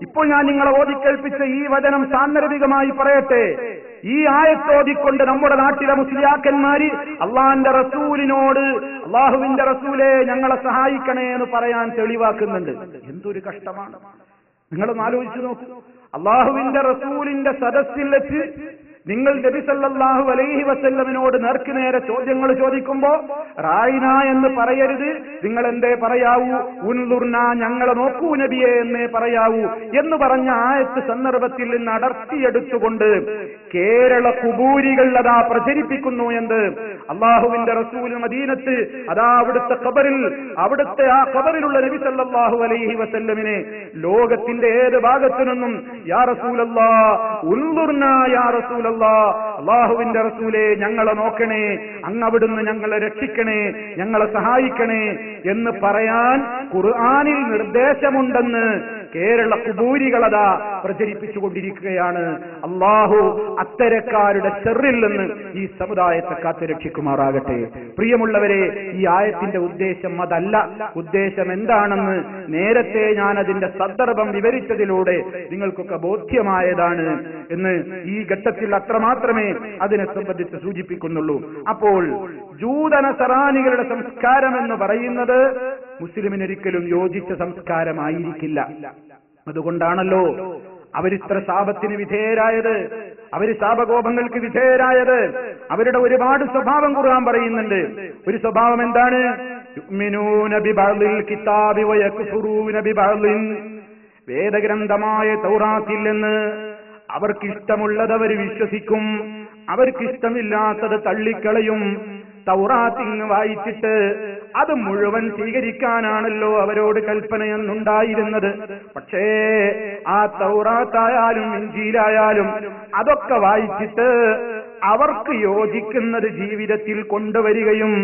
ഇപ്പോൾ ഞാൻ നിങ്ങളെ ഓതിക്കേൽപ്പിച്ച ഈ വചനം സാന്ദർഭികമായി പറയട്ടെ. ഈ ആയത്തോതിക്കൊണ്ട് നമ്മുടെ നാട്ടിലെ മുസ്ലിയാക്കന്മാര് അള്ളാഹിന്റെ റസൂലിനോട് അള്ളാഹുവിന്റെ റസൂലെ ഞങ്ങളെ സഹായിക്കണേ എന്ന് പറയാൻ തെളിവാക്കുന്നുണ്ട്. എന്തൊരു കഷ്ടമാണ്! നിങ്ങളൊന്ന് ആലോചിച്ചു നോക്കൂ. അള്ളാഹുവിന്റെ റസൂലിന്റെ സദസ്സിൽ വെച്ച് നിങ്ങൾ നബി സല്ലല്ലാഹു അലൈഹി വസല്ലമിനോട് നേർക്ക് നേരെ ചോദ്യങ്ങൾ ചോദിക്കുമ്പോ റായിന എന്ന് പറയരുത്, നിങ്ങൾ എന്തേ പറയാവൂ, ഉൻദുർന ഞങ്ങളെ നോക്കൂ നബിയെ എന്നേ പറയാവൂ എന്ന് പറഞ്ഞ ആയത്ത് സന്ദർഭത്തിൽ നിന്ന് അടർത്തിയെടുത്തുകൊണ്ട് കേരള കുബൂരികൾ അതാ പ്രചരിപ്പിക്കുന്നു എന്ന് അള്ളാഹുവിന്റെ റസൂൽ മദീനത്ത് അതാ അവിടുത്തെ ആ ഖബറിലുള്ള നബി സല്ലല്ലാഹു അലൈഹി വസല്ലമിനെ ലോകത്തിന്റെ ഏത് ഭാഗത്തു നിന്നും യാ റസൂലല്ലാഹ് ഉൻദുർന യാ റസൂലല്ലാഹ്, അല്ലാഹുവിന്റെ റസൂലേ ഞങ്ങളെ നോക്കണേ, അങ്ങ് അവിടുന്ന് ഞങ്ങളെ രക്ഷിക്കണേ, ഞങ്ങളെ സഹായിക്കണേ എന്ന് പറയാൻ ഖുർആനിൽ നിർദ്ദേശമുണ്ടെന്ന് കേരള കുബൂരികളതാ പ്രചരിപ്പിച്ചുകൊണ്ടിരിക്കുകയാണ്. അള്ളാഹു അത്തരക്കാരുടെ ശർറിൽ നിന്ന് ഈ സമുദായത്തെ കാത്തുരക്ഷിക്കുമാറാകട്ടെ. പ്രിയമുള്ളവരെ, ഈ ആയത്തിന്റെ ഉദ്ദേശം അതല്ല. ഉദ്ദേശം എന്താണെന്ന് നേരത്തെ ഞാൻ അതിന്റെ സന്ദർഭം വിവരിച്ചതിലൂടെ നിങ്ങൾക്കൊക്കെ ബോധ്യമായതാണ് എന്ന് ഈ ഘട്ടത്തിൽ അത്രമാത്രമേ അതിനെ സംബന്ധിച്ച് സൂചിപ്പിക്കുന്നുള്ളൂ. അപ്പോൾ ജൂതനസറാനികളുടെ സംസ്കാരം എന്ന് പറയുന്നത് മുസ്ലിമിനൊരിക്കലും യോജിച്ച സംസ്കാരമായിരിക്കില്ല. അതുകൊണ്ടാണല്ലോ അവരിത്ര ശാപത്തിന് വിധേയരായത്, അവര് ശാപകോപങ്ങൾക്ക് വിധേയരായത്. അവരുടെ ഒരുപാട് സ്വഭാവം ഖുർആൻ പറയുന്നുണ്ട്. ഒരു സ്വഭാവം എന്താണ്? യുഅ്മിനൂന ബിബഅദിൽ കിതാബി വയക്ഫുറൂന ബിബഅദിൻ. വേദഗ്രന്ഥമായ തൗറാത്തിൽ നിന്ന് അവർക്കിഷ്ടമുള്ളത് അവർ വിശ്വസിക്കും, അവർക്കിഷ്ടമില്ലാത്തത് തള്ളിക്കളയും. തൗറാത്തിങ് വായിച്ചിട്ട് അത് മുഴുവൻ സ്വീകരിക്കാനാണല്ലോ അവരോട് കൽപ്പനയെന്നുണ്ടായിരുന്നത്. പക്ഷേ ആ തൗറാത്തായാലും ഇഞ്ചീലായാലും അതൊക്കെ വായിച്ചിട്ട് അവർക്ക് യോജിക്കുന്നത് ജീവിതത്തിൽ കൊണ്ടുവരികയും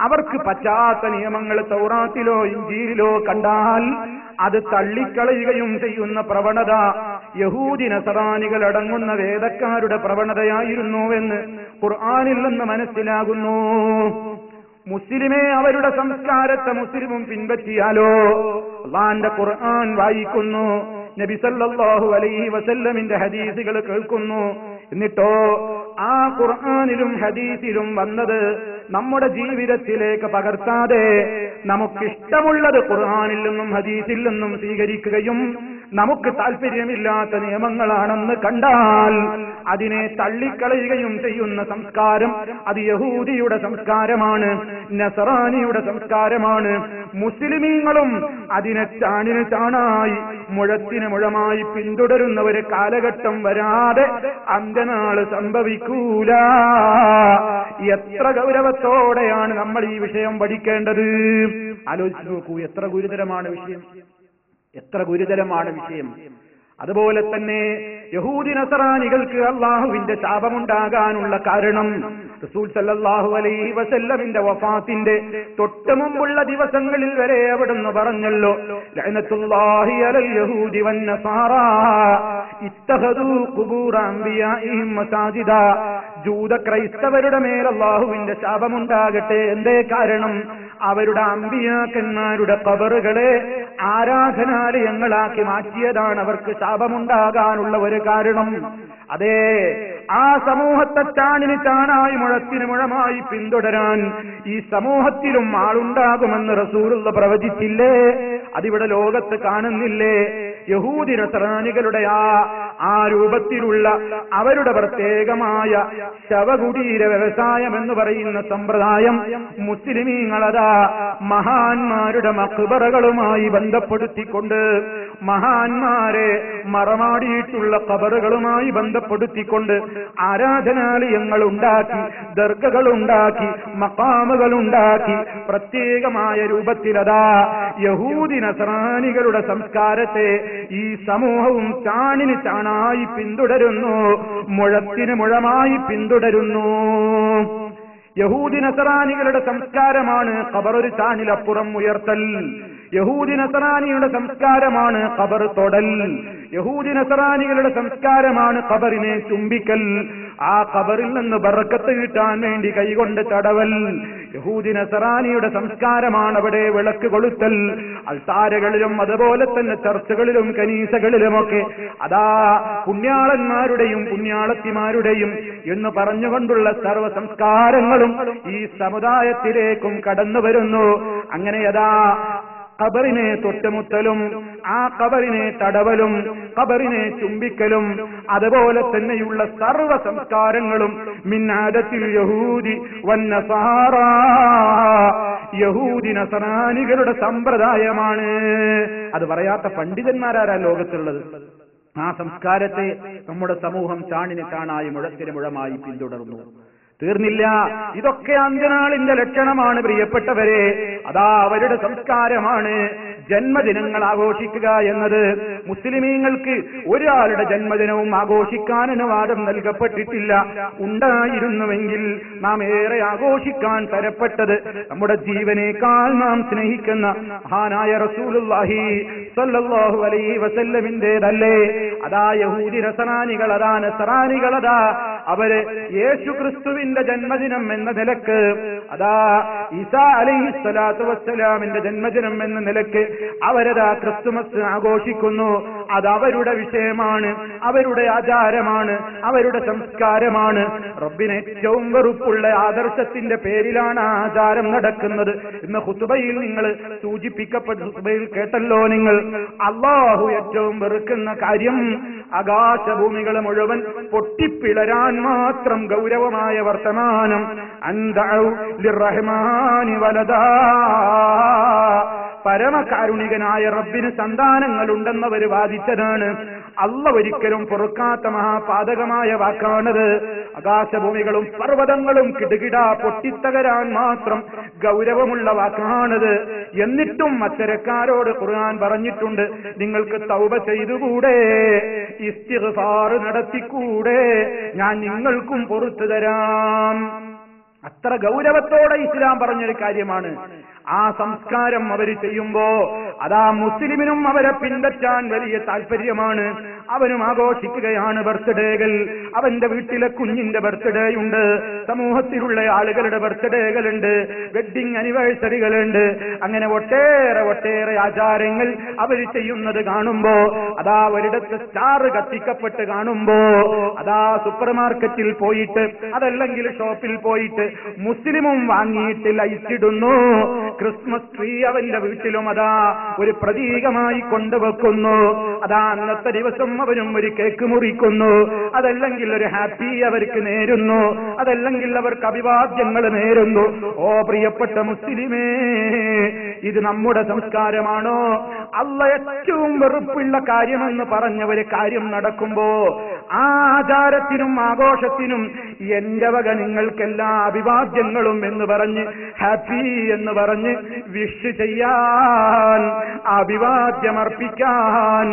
അവർക്ക് പറ്റാത്ത നിയമങ്ങൾ തൗറാത്തിലോ ഇഞ്ചീലിലോ കണ്ടാൽ അത് തള്ളിക്കളയുകയും ചെയ്യുന്ന പ്രവണത യഹൂദി നസറാനികൾ അടങ്ങുന്ന വേദക്കാരുടെ പ്രവണതയായിരുന്നുവെന്ന് ഖുർആനിൽ നിന്ന് മനസ്സിലാകുന്നു. മുസ്ലിമേ അവരുടെ സംസ്കാരത്തെ മുസ്ലിമും പിൻപറ്റിയാലോ? അല്ലാഹുവിന്റെ ഖുർആൻ വായിക്കുന്നു, നബി സല്ലല്ലാഹു അലൈഹി വസല്ലമിന്റെ ഹദീസുകൾ കേൾക്കുന്നു. എന്നിട്ടോ ആ ഖുർആനിലും ഹദീസിലും വന്നത് നമ്മുടെ ജീവിതത്തിലേക്ക് പകർത്താതെ നമുക്കിഷ്ടമുള്ളത് ഖുർആനിൽ നിന്നും ഹദീസിൽ നിന്നും സ്വീകരിക്കുകയും നമുക്ക് താല്പര്യമില്ലാത്ത നിയമങ്ങളാണെന്ന് കണ്ടാൽ അതിനെ തള്ളിക്കളയുകയും ചെയ്യുന്ന സംസ്കാരം അത് യഹൂദിയുടെ സംസ്കാരമാണ്, നസറാനിയുടെ സംസ്കാരമാണ്. മുസ്ലിമീങ്ങളും അതിനെ ചാണിന് ചാണായി മുഴത്തിന് മുഴമായി പിന്തുടരുന്ന ഒരു കാലഘട്ടം വരാതെ അന്ത്യനാള് സംഭവിക്കൂല. എത്ര ഗൗരവത്തോടെയാണ് നമ്മൾ ഈ വിഷയം പഠിക്കേണ്ടത്? ആലോചിച്ചു നോക്കൂ, എത്ര ഗുരുതരമാണ് വിഷയം, എത്ര ഗുരുതരമാണ് വിഷയം. അതുപോലെ തന്നെ യഹൂദി നസറാനികൾക്ക് അള്ളാഹുവിന്റെ ശാപമുണ്ടാകാനുള്ള കാരണം റസൂൽ സല്ലല്ലാഹു അലൈഹി വസല്ലമിന്റെ വഫാത്തിന്റെ തൊട്ട് മുമ്പുള്ള ദിവസങ്ങളിൽ വരെ അവിടുന്ന് പറഞ്ഞല്ലോ, ലഅനത്തുല്ലാഹി അലൽ യഹൂദി വന്നസാറാ ഇത്തഖദൂ ഖുബൂറ അംബിയാഇഹിം മസാജിദ. ജൂത ക്രൈസ്തവരുടെ മേൽ അള്ളാഹുവിന്റെ ശാപമുണ്ടാകട്ടെ. എന്തേ കാരണം? അവരുടെ അമ്പിയാക്കന്മാരുടെ ഖബറുകളെ ആരാധനാലയങ്ങളാക്കി മാറ്റിയതാണ് അവർക്ക് ശാപമുണ്ടാകാനുള്ള ഒരു കാരണം. അതെ, ആ സമൂഹത്തെ ചാണിന് ചാണായി മുഴത്തിന് മുഴമായി പിന്തുടരാൻ ഈ സമൂഹത്തിലും ആളുണ്ടാകുമെന്ന് റസൂലുള്ള പ്രവചിച്ചില്ലേ? അതിവിടെ ലോകത്ത് കാണുന്നില്ലേ? യഹൂദി നസറാനികളുടെ ആ രൂപത്തിലുള്ള അവരുടെ പ്രത്യേകമായ ശവകുടീര വ്യവസായം എന്ന് പറയുന്ന സമ്പ്രദായം മുസ്ലിമീങ്ങളതാ മഹാന്മാരുടെ മഖ്ബറകളുമായി ബന്ധപ്പെടുത്തിക്കൊണ്ട്, മഹാന്മാരെ മറമാടിയിട്ടുള്ള ഖബറുകളുമായി ബന്ധപ്പെടുത്തിക്കൊണ്ട് ആരാധനാലയങ്ങൾ ഉണ്ടാക്കി, ദർഗകൾ ഉണ്ടാക്കി, മഖാമുകൾ ഉണ്ടാക്കി, പ്രത്യേകമായ രൂപത്തിലതാ യഹൂദി നസറാനികളുടെ സംസ്കാരത്തെ ഈ സമൂഹവും ചാണിന് ചാണായി പിന്തുടരുന്നു, മുഴത്തിന് മുഴമായി പിന്തുടരുന്നു. യഹൂദി നസറാനികളുടെ സംസ്കാരമാണ് ഖബറൊരു ചാണിലപ്പുറം ഉയർത്തൽ. യഹൂദി നസറാനിയുടെ സംസ്കാരമാണ് ഖബർ തൊടൽ. യഹൂദി നസറാനികളുടെ സംസ്കാരമാണ് ഖബറിനെ ചുംബിക്കൽ. ആ ഖബറിൽ നിന്ന് ബറക്കത്ത് കിട്ടാൻ വേണ്ടി കൈകൊണ്ട് തടവൽ. യഹൂദി നസറാനിയുടെ സംസ്കാരമാണ് അവിടെ വിളക്ക് കൊളുത്തൽ. അൾത്താരകളിലും അതുപോലെ തന്നെ ചർച്ചുകളിലും കനീസകളിലുമൊക്കെ അതാ പുണ്യാളന്മാരുടെയും പുണ്യാളത്തിമാരുടെയും എന്ന് പറഞ്ഞുകൊണ്ടുള്ള സർവ്വ സംസ്കാരങ്ങളും ഈ സമുദായത്തിലേക്കും കടന്നു വരുന്നു. അങ്ങനെ അതാ ഖബറിനെ തൊട്ടുമുത്തലും ആ ഖബറിനെ തടവലും ഖബറിനെ ചുംബിക്കലും അതുപോലെ തന്നെയുള്ള സർവ്വ സംസ്കാരങ്ങളും മിൻ ആദത്തിൽ യഹൂദി വന്നസാറ, യഹൂദി നസറാനികളുടെ സമ്പ്രദായമാണ്. അത് പറയാത്ത പണ്ഡിതന്മാരാരാ ലോകത്തുള്ളത്? ആ സംസ്കാരത്തെ നമ്മുടെ സമൂഹം ചാണിന് ചാണായി മുഴത്തിന് മുഴമായി പിന്തുടർന്നു. തീർന്നില്ല. ഇതൊക്കെ അന്ത്യനാളിന്റെ ലക്ഷണമാണ് പ്രിയപ്പെട്ടവരെ. അതാ അവരുടെ സംസ്കാരമാണ് ജന്മദിനങ്ങൾ ആഘോഷിക്കുക എന്നത്. മുസ്ലിമീങ്ങൾക്ക് ഒരാളുടെ ജന്മദിനവും ആഘോഷിക്കാൻ അനുവാദം നൽകപ്പെട്ടിട്ടില്ല. ഉണ്ടായിരുന്നുവെങ്കിൽ നാം ഏറെ ആഘോഷിക്കാൻ തരപ്പെട്ടത് നമ്മുടെ ജീവനേക്കാൾ നാം സ്നേഹിക്കുന്ന മഹാനായ റസൂലുള്ളാഹി സ്വല്ലല്ലാഹു അലൈഹി വസല്ലമിന്റേതല്ലേ? അതാ യഹൂദി നസറാനികളതാ നസറാനികളതാ അവര് യേശു ക്രിസ്തുവിന്റെ ജന്മദിനം എന്ന നിലക്ക്, അതാ ഈസാ അലൈഹിസ്സലാത്തു വസ്സലാമിന്റെ ജന്മദിനം എന്ന നിലക്ക് അവരതാ ക്രിസ്തുമസ് ആഘോഷിക്കുന്നു. അത് അവരുടെ വിഷയമാണ്, അവരുടെ ആചാരമാണ്, അവരുടെ സംസ്കാരമാണ്. റബ്ബിന് ഏറ്റവും വെറുപ്പുള്ള ആദർശത്തിന്റെ പേരിലാണ് ആചാരം നടക്കുന്നത്. ഇന്ന് ഖുതുബയിൽ നിങ്ങൾ സൂചിപ്പിക്കപ്പെട്ട ഖുതുബയിൽ കേട്ടല്ലോ നിങ്ങൾ, അല്ലാഹു ഏറ്റവും വെറുക്കുന്ന കാര്യം ആകാശഭൂമികളെ മുഴുവൻ പൊട്ടിപ്പിളരാൻ മാത്രം ഗൗരവമായ വർത്തമാനം. അൻദഉ ലിർറഹ്മാനി വലദാ, പരമകാരുണികനായ റബ്ബിന് സന്താനങ്ങളുണ്ടെന്നവർ വാദിച്ചതാണ്. അള്ള ഒരിക്കലും പൊറുക്കാത്ത മഹാപാതകമായ വാക്കാണത്. ആകാശഭൂമികളും പർവ്വതങ്ങളും കിടുകിടാ പൊട്ടിത്തകരാൻ മാത്രം ഗൗരവമുള്ള വാക്കാണത്. എന്നിട്ടും അത്തരക്കാരോട് ഖുർആൻ പറഞ്ഞിട്ടുണ്ട്, നിങ്ങൾക്ക് തൗബ ചെയ്തുകൂടെ, ഇസ്തിഗ്ഫാർ നടത്തിക്കൂടെ, ഞാൻ നിങ്ങൾക്കും പൊറുത്തു തരാം. അത്ര ഗൗരവത്തോടെ ഇസ്ലാം പറഞ്ഞൊരു കാര്യമാണ്. ആ സംസ്കാരം അവർ ചെയ്യുമ്പോ അതാ മുസ്ലിമിനും അവരെ പിൻപറ്റാൻ വലിയ താല്പര്യമാണ്. അവനും ആഘോഷിക്കുകയാണ് ബർത്ത്ഡേകൾ. അവന്റെ വീട്ടിലെ കുഞ്ഞിന്റെ ബർത്ത്ഡേ ഉണ്ട്, സമൂഹത്തിലുള്ള ആളുകളുടെ ബർത്ത്ഡേകളുണ്ട്, വെഡിങ് ആനിവേഴ്സറികളുണ്ട്. അങ്ങനെ ഒട്ടേറെ ആചാരങ്ങൾ അവർ ചെയ്യുന്നത് കാണുമ്പോ, അതാ ഒരിടത്ത് സ്റ്റാർ കത്തിക്കപ്പെട്ട് കാണുമ്പോ, അതാ സൂപ്പർ മാർക്കറ്റിൽ പോയിട്ട് അതല്ലെങ്കിൽ ഷോപ്പിൽ പോയിട്ട് മുസ്ലിമും വാങ്ങിയിട്ട് ലൈറ്റിടുന്നു. ക്രിസ്മസ് ട്രീ അവന്റെ വീട്ടിലും അതാ ഒരു പ്രതീകമായി കൊണ്ടുവെക്കുന്നു. അതാ അന്നത്തെ ദിവസം അവരും ഒരു കേക്ക് മുറിക്കുന്നു, അതല്ലെങ്കിൽ ഒരു ഹാപ്പി അവർക്ക് നേരുന്നു, അതല്ലെങ്കിൽ അവർക്ക് അഭിവാദ്യങ്ങൾ നേരുന്നു. ഓ പ്രിയപ്പെട്ട മുസ്ലിമേ, ഇത് നമ്മുടെ സംസ്കാരമാണോ? അല്ലാഹ് ഏറ്റവും വെറുപ്പുള്ള കാര്യമെന്ന് പറഞ്ഞ ഒരു കാര്യം നടക്കുമ്പോ ആ ആചാരത്തിനും ആഘോഷത്തിനും എന്റെ വക നിങ്ങൾക്കെല്ലാ അഭിവാദ്യങ്ങളും എന്ന് പറഞ്ഞ്, ഹാപ്പി എന്ന് പറഞ്ഞ് വിഷ് ചെയ്യാൻ, അഭിവാദ്യമർപ്പിക്കാൻ,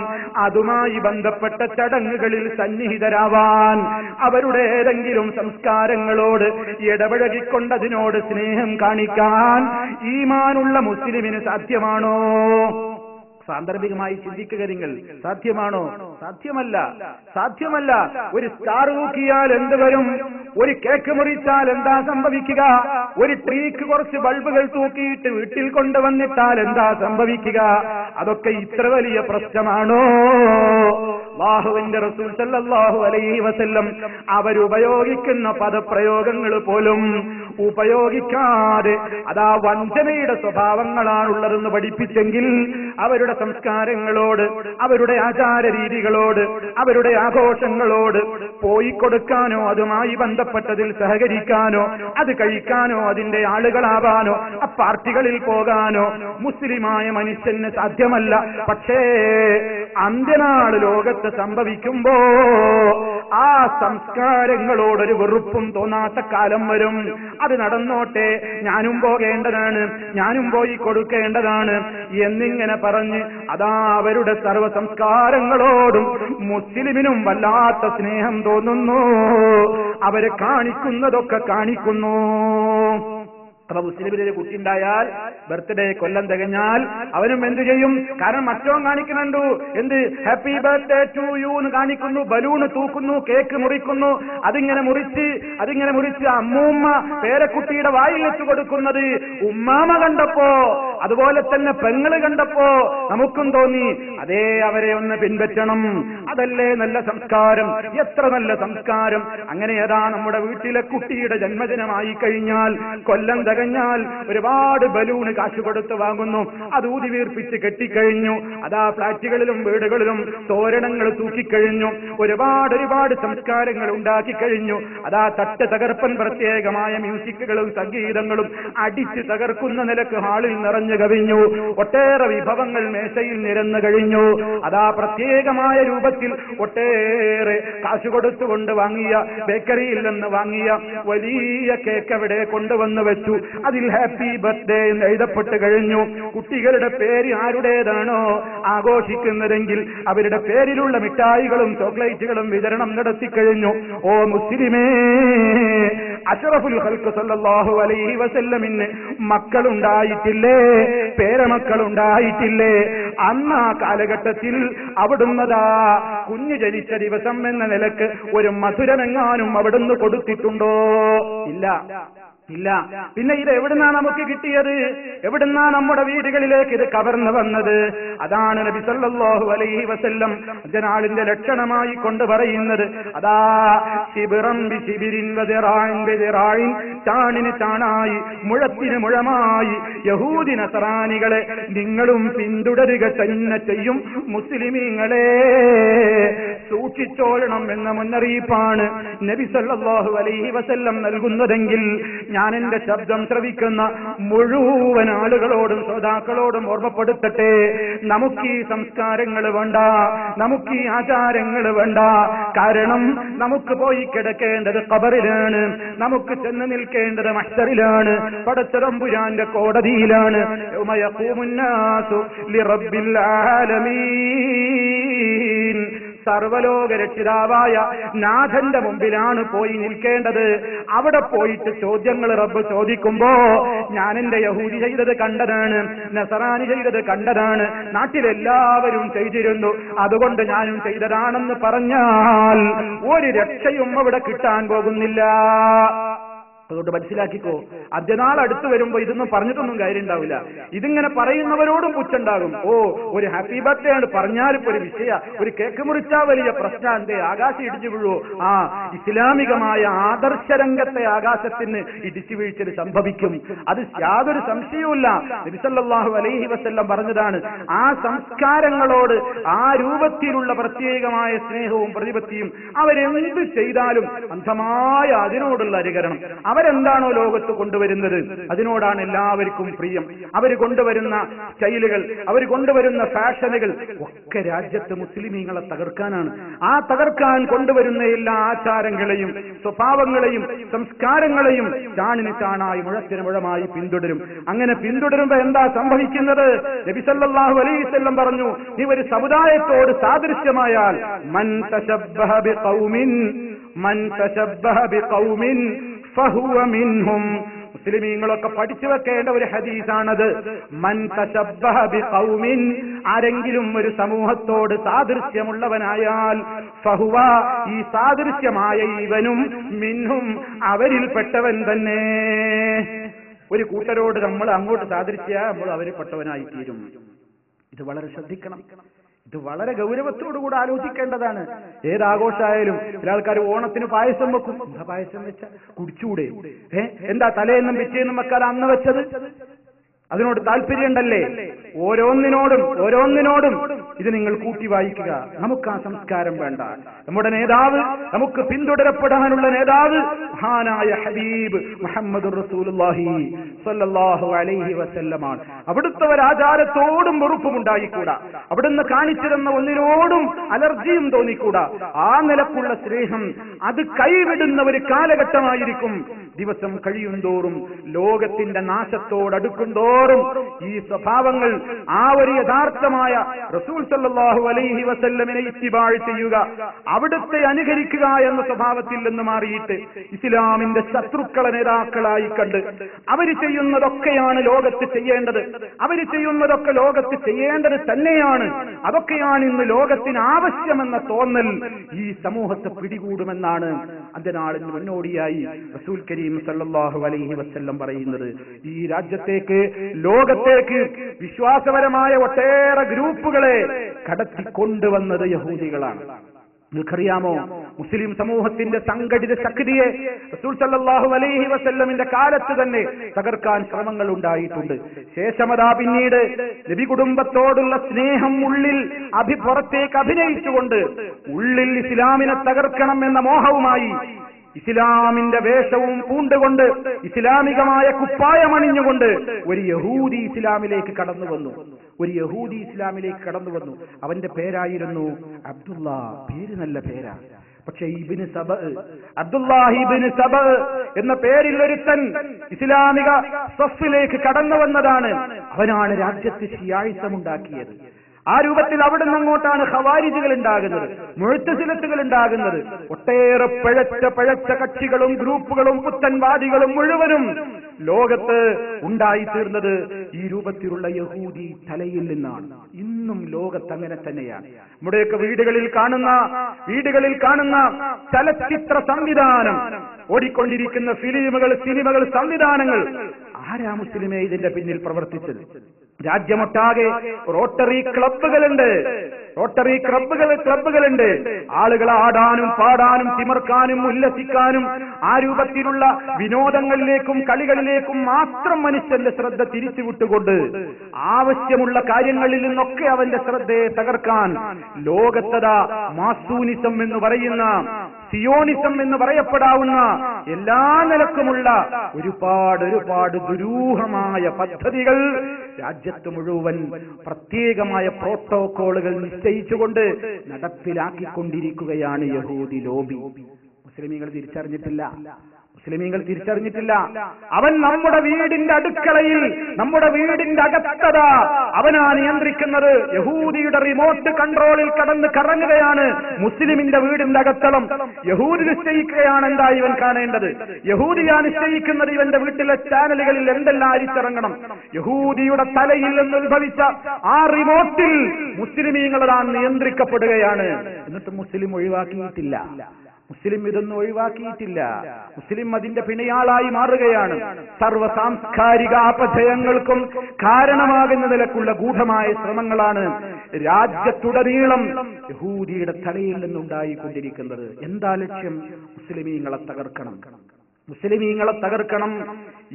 അതുമായി ബന്ധപ്പെട്ട ചടങ്ങുകളിൽ സന്നിഹിതരാവാൻ, അവരുടെ ഏതെങ്കിലും സംസ്കാരങ്ങളോട് ഇടപഴകിക്കൊണ്ടതിനോട് സ്നേഹം കാണിക്കാൻ ഈമാനുള്ള മുസ്ലിമിന് സാധ്യമാണോ? സാന്ദർഭികമായി ചിന്തിക്കുക നിങ്ങൾ. സാധ്യമാണോ? സാധ്യമല്ല. ഒരു സ്റ്റാർ തൂക്കിയാൽ എന്ത് വരും? ഒരു കേക്ക് മുറിച്ചാൽ എന്താ സംഭവിക്കുക? ഒരു ട്രീക്ക് കുറച്ച് ബൾബുകൾ തൂക്കിയിട്ട് വീട്ടിൽ കൊണ്ടുവന്നിട്ടാൽ എന്താ സംഭവിക്കുക? അതൊക്കെ ഇത്ര വലിയ പ്രശ്നമാണോ? അല്ലാഹുവിന്റെ റസൂൽ സല്ലല്ലാഹു അലൈഹി വസല്ലം അവരുപയോഗിക്കുന്ന പദപ്രയോഗങ്ങൾ പോലും ഉപയോഗിക്കാതെ അതാ വഞ്ചനയുടെ സ്വഭാവങ്ങളാണുള്ളതെന്ന് പഠിപ്പിച്ചെങ്കിൽ അവരുടെ സംസ്കാരങ്ങളോട്, അവരുടെ ആചാര രീതികളോട്, അവരുടെ ആഘോഷങ്ങളോട് പോയി കൊടുക്കാനോ അതുമായി ബന്ധപ്പെട്ടതിൽ സഹകരിക്കാനോ അത് കഴിക്കാനോ അതിന്റെ ആളുകളാവാനോ ആ പാർട്ടികളിൽ പോകാനോ മുസ്ലിമായ മനുഷ്യന് സാധ്യമല്ല. പക്ഷേ അന്ത്യനാൾ ലോകത്ത് സംഭവിക്കുമ്പോ ആ സംസ്കാരങ്ങളോടൊരു വെറുപ്പും തോന്നാത്ത കാലം വരും. അത് നടന്നോട്ടെ, ഞാനും പോകേണ്ടതാണ്, ഞാനും പോയി കൊടുക്കേണ്ടതാണ് എന്നിങ്ങനെ പറഞ്ഞ് അതാ അവരുടെ സർവ്വ സംസ്കാരങ്ങളോടും മുസ്ലിമിനും വല്ലാത്ത സ്നേഹം തോന്നുന്നു. അവരെ കാണിക്കുന്നതൊക്കെ കാണിക്കുന്നു. അപ്പൊ മുസ്ലിമിനൊരു കുട്ടി ഉണ്ടായാൽ ബർത്ത്ഡേ കൊല്ലം തികഞ്ഞാൽ അവനും എന്ത് ചെയ്യും? കാരണം മറ്റോൻ കാണിക്കുന്നുണ്ടു, എന്ത് ഹാപ്പി ബർത്ത്ഡേ ടു യു എന്ന് കാണിക്കുന്നു, ബലൂണ് തൂക്കുന്നു, കേക്ക് മുറിക്കുന്നു. അതിങ്ങനെ മുറിച്ച് അമ്മൂമ്മ പേരക്കുട്ടിയുടെ വായിൽ വെച്ച് കൊടുക്കുന്നത് ഉമ്മാമ കണ്ടപ്പോ അതുപോലെ തന്നെ പെങ്ങള് കണ്ടപ്പോ നമുക്കും തോന്നി അതേ അവരെ ഒന്ന് പിൻപറ്റണം, അതല്ലേ നല്ല സംസ്കാരം, എത്ര നല്ല സംസ്കാരം. അങ്ങനെ ഏതാ നമ്മുടെ വീട്ടിലെ കുട്ടിയുടെ ജന്മദിനമായി കഴിഞ്ഞാൽ, കൊല്ലം തികഞ്ഞാൽ ഒരുപാട് ബലൂണ് കാശ് കൊടുത്ത് വാങ്ങുന്നു, അത് ഊതി വീർപ്പിച്ച് കെട്ടിക്കഴിഞ്ഞു, അതാ ഫ്ലാറ്റുകളിലും വീടുകളിലും തോരണങ്ങൾ തൂക്കിക്കഴിഞ്ഞു, ഒരുപാട് സംസ്കാരങ്ങൾ ഉണ്ടാക്കി കഴിഞ്ഞു. അതാ തട്ട് തകർപ്പൻ പ്രത്യേകമായ മ്യൂസിക്കുകളും സംഗീതങ്ങളും അടിച്ച് തകർക്കുന്ന നിലക്ക് ഹാളിൽ നിറഞ്ഞു കവിഞ്ഞു. ഒട്ടേറെ വിഭവങ്ങൾ മേശയിൽ നിരന്നു കഴിഞ്ഞു. അതാ പ്രത്യേകമായ രൂപത്തിൽ ഒട്ടേറെ കാശ് കൊടുത്തുകൊണ്ട് വാങ്ങിയ, ബേക്കറിയിൽ നിന്ന് വാങ്ങിയ വലിയ കേക്ക് അവിടെ കൊണ്ടുവന്ന് വെച്ചു. അതിൽ ഹാപ്പി ബർത്ത്ഡേ എന്ന് എഴുതപ്പെട്ട് കഴിഞ്ഞു. കുട്ടികളുടെ പേര് ആരുടേതാണോ ആഘോഷിക്കുന്നതെങ്കിൽ അവരുടെ പേരിലുള്ള മിഠായികളും ചോക്ലേറ്റുകളും വിതരണം നടത്തിക്കഴിഞ്ഞു. ഓ മുസ്ലിമേ, അഷ്റഫുൽ ഖൽഖ് സല്ലല്ലാഹു അലൈഹി വസല്ലമിന് മക്കളുണ്ടായിട്ടില്ലേ, പേരമക്കളുണ്ടായിട്ടില്ലേ? അന്ന് ആ കാലഘട്ടത്തിൽ അവിടുന്നതാ കുഞ്ഞു ജനിച്ച ദിവസം എന്ന നിലക്ക് ഒരു മധുരമെങ്ങാനും അവിടുന്ന് കൊടുത്തിട്ടുണ്ടോ? ഇല്ല. പിന്നെ ഇത് എവിടുന്നാ നമുക്ക് കിട്ടിയത്? എവിടുന്നാ നമ്മുടെ വീടുകളിലേക്ക് ഇത് കവർന്നു വന്നത്? അതാണ് നബി സല്ലല്ലാഹു അലൈഹി വസല്ലം ജനാളിന്റെ ലക്ഷണമായി കൊണ്ട് പറയുന്നത്. അതാ ശിബിറൻ ബിശിബിരിൻ വദിറാഇൻ ബിദിറാഇൻ, ചാണിന് ചാണായി മുഴത്തിന് മുഴമായി യഹൂദി നസറാനികളെ നിങ്ങളും പിന്തുടരുക തന്നെ ചെയ്യും. മുസ്ലിമീങ്ങളെ സൂക്ഷിച്ചോളണം എന്ന മുന്നറിയിപ്പാണ് നബി സല്ലല്ലാഹു അലൈഹി വസല്ലം നൽകുന്നതെങ്കിൽ ഞാൻ എന്റെ ശബ്ദം ശ്രവിക്കുന്ന മുഴുവൻ ആളുകളോടും ശ്രോതാക്കളോടും ഓർമ്മപ്പെടുത്തട്ടെ, നമുക്ക് ഈ സംസ്കാരങ്ങൾ വേണ്ട, നമുക്ക് ഈ ആചാരങ്ങൾ വേണ്ട. കാരണം നമുക്ക് പോയി കിടക്കേണ്ടത് ഖബറിലാണ്, നമുക്ക് ചെന്ന് നിൽക്കേണ്ടത് മഹ്ശറിലാണ്, പടച്ചതമ്പുരാന്റെ കോടതിയിലാണ്. യൗമ യഖൂമുന്നാസു ലിറബ്ബിൽ ആലമീൻ, സർവലോക രക്ഷിതാവായ നാഥന്റെ മുമ്പിലാണ് പോയി നിൽക്കേണ്ടത്. അവിടെ പോയിട്ട് ചോദ്യങ്ങൾ റബ്ബ് ചോദിക്കുമ്പോ ഞാൻ എന്റെ യഹൂദി ചെയ്തത് കണ്ടതാണ്, നസറാനി ചെയ്തത് കണ്ടതാണ്, നാട്ടിലെല്ലാവരും ചെയ്തിരുന്നു, അതുകൊണ്ട് ഞാനും ചെയ്തതാണെന്ന് പറഞ്ഞാൽ ഒരു രക്ഷയും അവിടെ കിട്ടാൻ പോകുന്നില്ല. അതുകൊണ്ട് മനസ്സിലാക്കിക്കോ, അന്ത്യനാൾ അടുത്ത് വരുമ്പോ ഇതൊന്നും പറഞ്ഞിട്ടൊന്നും കാര്യം ഉണ്ടാവില്ല. ഇതിങ്ങനെ പറയുന്നവരോടും പുച്ഛണ്ടാകും. ഓ, ഒരു ഹാപ്പി ബർത്ത്ഡേ ആണ് പറഞ്ഞാലിപ്പോ ഒരു വിഷയ, ഒരു കേക്ക് മുറിച്ചാ വലിയ പ്രശ്നം, എന്തേ ആകാശം ഇടിച്ചു വീഴുവോ? ആ ഇസ്ലാമികമായ ആദർശരംഗത്തെ ആകാശത്തിന് ഇടിച്ചു വീഴ്ചൽ സംഭവിക്കും, അത് യാതൊരു സംശയവുമില്ല. നബി സല്ലല്ലാഹു അലൈഹി വസല്ലം പറഞ്ഞതാണ്, ആ സംസ്കാരങ്ങളോട് ആ രൂപത്തിലുള്ള പ്രത്യേകമായ സ്നേഹവും പ്രതിപത്തിയും അവരെന്ത് ചെയ്താലും അന്ധമായ അതിനോടുള്ള അനുകരണം. അവരെന്താണോ ലോകത്ത് കൊണ്ടുവരുന്നത് അതിനോടാണ് എല്ലാവർക്കും പ്രിയം. അവർ കൊണ്ടുവരുന്ന സ്റ്റൈലുകൾ, അവർ കൊണ്ടുവരുന്ന ഫാഷനുകൾ ഒക്കെ രാജ്യത്ത് മുസ്ലിമീങ്ങളെ തകർക്കാനാണ്. ആ തകർക്കാൻ കൊണ്ടുവരുന്ന എല്ലാ ആചാരങ്ങളെയും സ്വഭാവങ്ങളെയും സംസ്കാരങ്ങളെയും ചാണിന് ചാണായി മുഴത്തിന് മുഴമായി പിന്തുടരും. അങ്ങനെ പിന്തുടരുമ്പോ എന്താ സംഭവിക്കുന്നത്? നബി സല്ലല്ലാഹു അലൈഹി വസല്ലം പറഞ്ഞു, നീ ഒരു സമുദായത്തോട് സാദൃശ്യമായാൽ മൻ തശബ്ബഹ ബിഖൗമിൻ ഫഹുവ മിൻഹും. മുസ്ലിമീങ്ങളൊക്കെ പഠിച്ചു വെക്കേണ്ട ഒരു ഹദീസാണത്. മൻ തശബ്ബഹ ബിഖൗമിൻ, ആരെങ്കിലും ഒരു സമൂഹത്തോട് സാദൃശ്യമുള്ളവനായാൽ ഫഹുവ, ഈ സാദൃശ്യമായ ഇവനും മിൻഹും, അവരിൽപ്പെട്ടവൻ തന്നെ. ഒരു കൂട്ടരോട് നമ്മൾ അങ്ങോട്ട് സാദൃശ്യ നമ്മൾ അവരിൽപ്പെട്ടവനായി തീരും. ഇത് വളരെ ശ്രദ്ധിക്കണം. ഇത് വളരെ ഗൗരവത്തോടുകൂടെ ആലോചിക്കേണ്ടതാണ്. ഏതാഘോഷമായാലും ചില ആൾക്കാർ ഓണത്തിന് പായസം വെക്കും. എന്താ പായസം വെച്ച കുടിച്ചൂടെ? എന്താ തലേന്നും പിറ്റേന്നും വെക്കാതെ അന്ന് വെച്ചത്? അതിനോട് താല്പര്യമുണ്ടല്ലേ? ഓരോന്നിനോടും ഇത് നിങ്ങൾ കൂട്ടി വായിക്കുക. നമുക്ക് ആ സംസ്കാരം വേണ്ട. നമ്മുടെ നേതാവ്, നമുക്ക് പിന്തുടരപ്പെടാനുള്ള നേതാവ് മഹാനായ ഹബീബ് മുഹമ്മദുർ റസൂലുള്ളാഹി സ്വല്ലല്ലാഹു അലൈഹി വസല്ലമാണ്. അവിടുത്തെ ഒരാചാരത്തോടും വെറുപ്പും ഉണ്ടായിക്കൂടാ. അവിടുന്ന് കാണിച്ചു തന്ന ഒന്നിനോടും അലർജിയും തോന്നിക്കൂടാ. ആ നിലക്കുള്ള സ്നേഹം അത് കൈവിടുന്ന ഒരു കാലഘട്ടമായിരിക്കും. ദിവസം കഴിയും തോറും, ലോകത്തിന്റെ നാശത്തോടടുക്കും തോറും ഈ സ്വഭാവങ്ങൾ, ആ ഒരു യഥാർത്ഥമായ റസൂൽ സല്ലല്ലാഹു അലൈഹി വസല്ലമിനെ ഇത്തിബാഅ് ചെയ്യുക, അവിടുത്തെ അനുകരിക്കുക എന്ന സ്വഭാവത്തിൽ നിന്ന് മാറിയിട്ട് ഇസ്ലാമിന്റെ ശത്രുക്കളെ നേതാക്കളായി കണ്ട് അവര് ചെയ്യുന്നതൊക്കെയാണ് ലോകത്ത് ചെയ്യേണ്ടത്, അവര് ചെയ്യുന്നതൊക്കെ ലോകത്ത് ചെയ്യേണ്ടത് തന്നെയാണ്, അതൊക്കെയാണ് ഇന്ന് ലോകത്തിന് ആവശ്യമെന്ന തോന്നൽ ഈ സമൂഹത്തെ പിടികൂടുമെന്നാണ് അന്ത്യനാളിന് മുന്നോടിയായി റസൂൽ കരീം കരീം സല്ലല്ലാഹു അലൈഹി വസല്ലം പറയുന്നത്, ഈ രാജ്യത്തേക്ക്, ലോകത്തേക്ക് വിശ്വാസപരമായ ഒട്ടേറെ ഗ്രൂപ്പുകളെ കടത്തിക്കൊണ്ടുവന്നത് യഹൂദികളാണ്. നിങ്ങൾക്കറിയാമോ, മുസ്ലിം സമൂഹത്തിന്റെ സംഘടിത ശക്തിയെ റസൂൽ സല്ലല്ലാഹു അലൈഹി വസല്ലമിന്റെ കാലത്ത് തന്നെ തകർക്കാൻ ശ്രമങ്ങൾ ഉണ്ടായിട്ടുണ്ട്. ശേഷമതാ പിന്നീട് നബി കുടുംബത്തോടുള്ള സ്നേഹം ഉള്ളിൽ പുറത്തേക്ക് അഭിനയിച്ചുകൊണ്ട് ഉള്ളിൽ ഇസ്ലാമിനെ തകർക്കണം എന്ന മോഹവുമായി ഇസ്ലാമിന്റെ വേഷവും പൂണ്ടുകൊണ്ട് ഇസ്ലാമികമായ കുപ്പായമണിഞ്ഞുകൊണ്ട് ഒരു യഹൂദി ഇസ്ലാമിലേക്ക് കടന്നു വന്നു. അവന്റെ പേരായിരുന്നു അബ്ദുള്ള. പേര് നല്ല പേരാ. പക്ഷെ അബ്ദുല്ലാഹി ഇബ്നു സബ എന്ന പേരിൽ ഒരുത്തൻ ഇസ്ലാമിക സഫിലേക്ക് കടന്നു വന്നതാണ്. അവനാണ് രാജ്യത്ത് ശിയായിസം ഉണ്ടാക്കിയത്. ആ രൂപത്തിൽ അവിടെ നിന്ന് അങ്ങോട്ടാണ് ഖവാരിജുകൾ ഉണ്ടാകുന്നത്, മുഅ്തസിലത്തുകൾ ഉണ്ടാകുന്നത്. ഒട്ടേറെ പഴച്ച കക്ഷികളും ഗ്രൂപ്പുകളും പുത്തൻവാദികളും മുഴുവനും ലോകത്ത് ഉണ്ടായിത്തീർന്നത് ഈ രൂപത്തിലുള്ള യഹൂദി തലയിൽ നിന്നാണ്. ഇന്നും ലോകത്ത് അങ്ങനെ തന്നെയാണ്. നമ്മുടെയൊക്കെ വീടുകളിൽ കാണുന്ന ചലച്ചിത്ര സംവിധാനം, ഓടിക്കൊണ്ടിരിക്കുന്ന സിനിമകൾ, സംവിധാനങ്ങൾ, ആരാ മുസ്ലിമേ ഇതിന്റെ പിന്നിൽ പ്രവർത്തിച്ചത്? രാജ്യമൊട്ടാകെ റോട്ടറി ക്ലബ്ബുകളുണ്ട്. ആളുകൾ ആടാനും പാടാനും തിമർക്കാനും ഉല്ലസിക്കാനും ആ രൂപത്തിലുള്ള വിനോദങ്ങളിലേക്കും കളികളിലേക്കും മാത്രം മനുഷ്യന്റെ ശ്രദ്ധ തിരിച്ചുവിട്ടുകൊണ്ട് ആവശ്യമുള്ള കാര്യങ്ങളിൽ നിന്നൊക്കെ അവന്റെ ശ്രദ്ധയെ തകർക്കാൻ ലോകത്തതാ മാസൂനിസം എന്ന് പറയുന്ന, സിയോണിസം എന്ന് പറയപ്പെടാവുന്ന എല്ലാ നിലക്കുമുള്ള ഒരുപാട് ദുരൂഹമായ പദ്ധതികൾ രാജ്യത്ത് മുഴുവൻ പ്രത്യേകമായ പ്രോട്ടോകോളുകൾ നിശ്ചയിച്ചുകൊണ്ട് നടപ്പിലാക്കിക്കൊണ്ടിരിക്കുകയാണ് യഹൂദി ലോബി. മുസ്ലിമീങ്ങൾ തിരിച്ചറിഞ്ഞിട്ടില്ല. അവൻ നമ്മുടെ വീടിന്റെ അടുക്കളയിൽ, നമ്മുടെ വീടിന്റെ അകത്തത അവനാ നിയന്ത്രിക്കുന്നത്. യഹൂദിയുടെ റിമോട്ട് കൺട്രോളിൽ കറങ്ങുകയാണ് മുസ്ലിമിന്റെ വീടിന്റെ അകത്തളം. യഹൂദി നിശ്ചയിക്കുകയാണ് എന്താ ഇവൻ കാണേണ്ടത്. യഹൂദിയാ നിശ്ചയിക്കുന്നത് ഇവന്റെ വീട്ടിലെ ചാനലുകളിൽ എന്തെല്ലാം അരിച്ചിറങ്ങണം. യഹൂദിയുടെ തലയിൽ നിന്ന് ഉത്ഭവിച്ച ആ റിമോട്ടിൽ മുസ്ലിമീങ്ങളാ നിയന്ത്രിക്കപ്പെടുകയാണ്. എന്നിട്ട് മുസ്ലിം ഇതൊന്നും ഒഴിവാക്കിയിട്ടില്ല. മുസ്ലിം അതിന്റെ പിണയാളായി മാറുകയാണ്. സർവ്വ സാംസ്കാരിക അപജയങ്ങൾക്കും കാരണമാകുന്ന നിലക്കുള്ള ഗൂഢമായ ശ്രമങ്ങളാണ് രാജ്യത്തുടനീളം യഹൂദിയുടെ തലയിൽ നിന്നുണ്ടായിക്കൊണ്ടിരിക്കുന്നത്. എന്താ ലക്ഷ്യം? മുസ്ലിമീങ്ങളെ തകർക്കണം.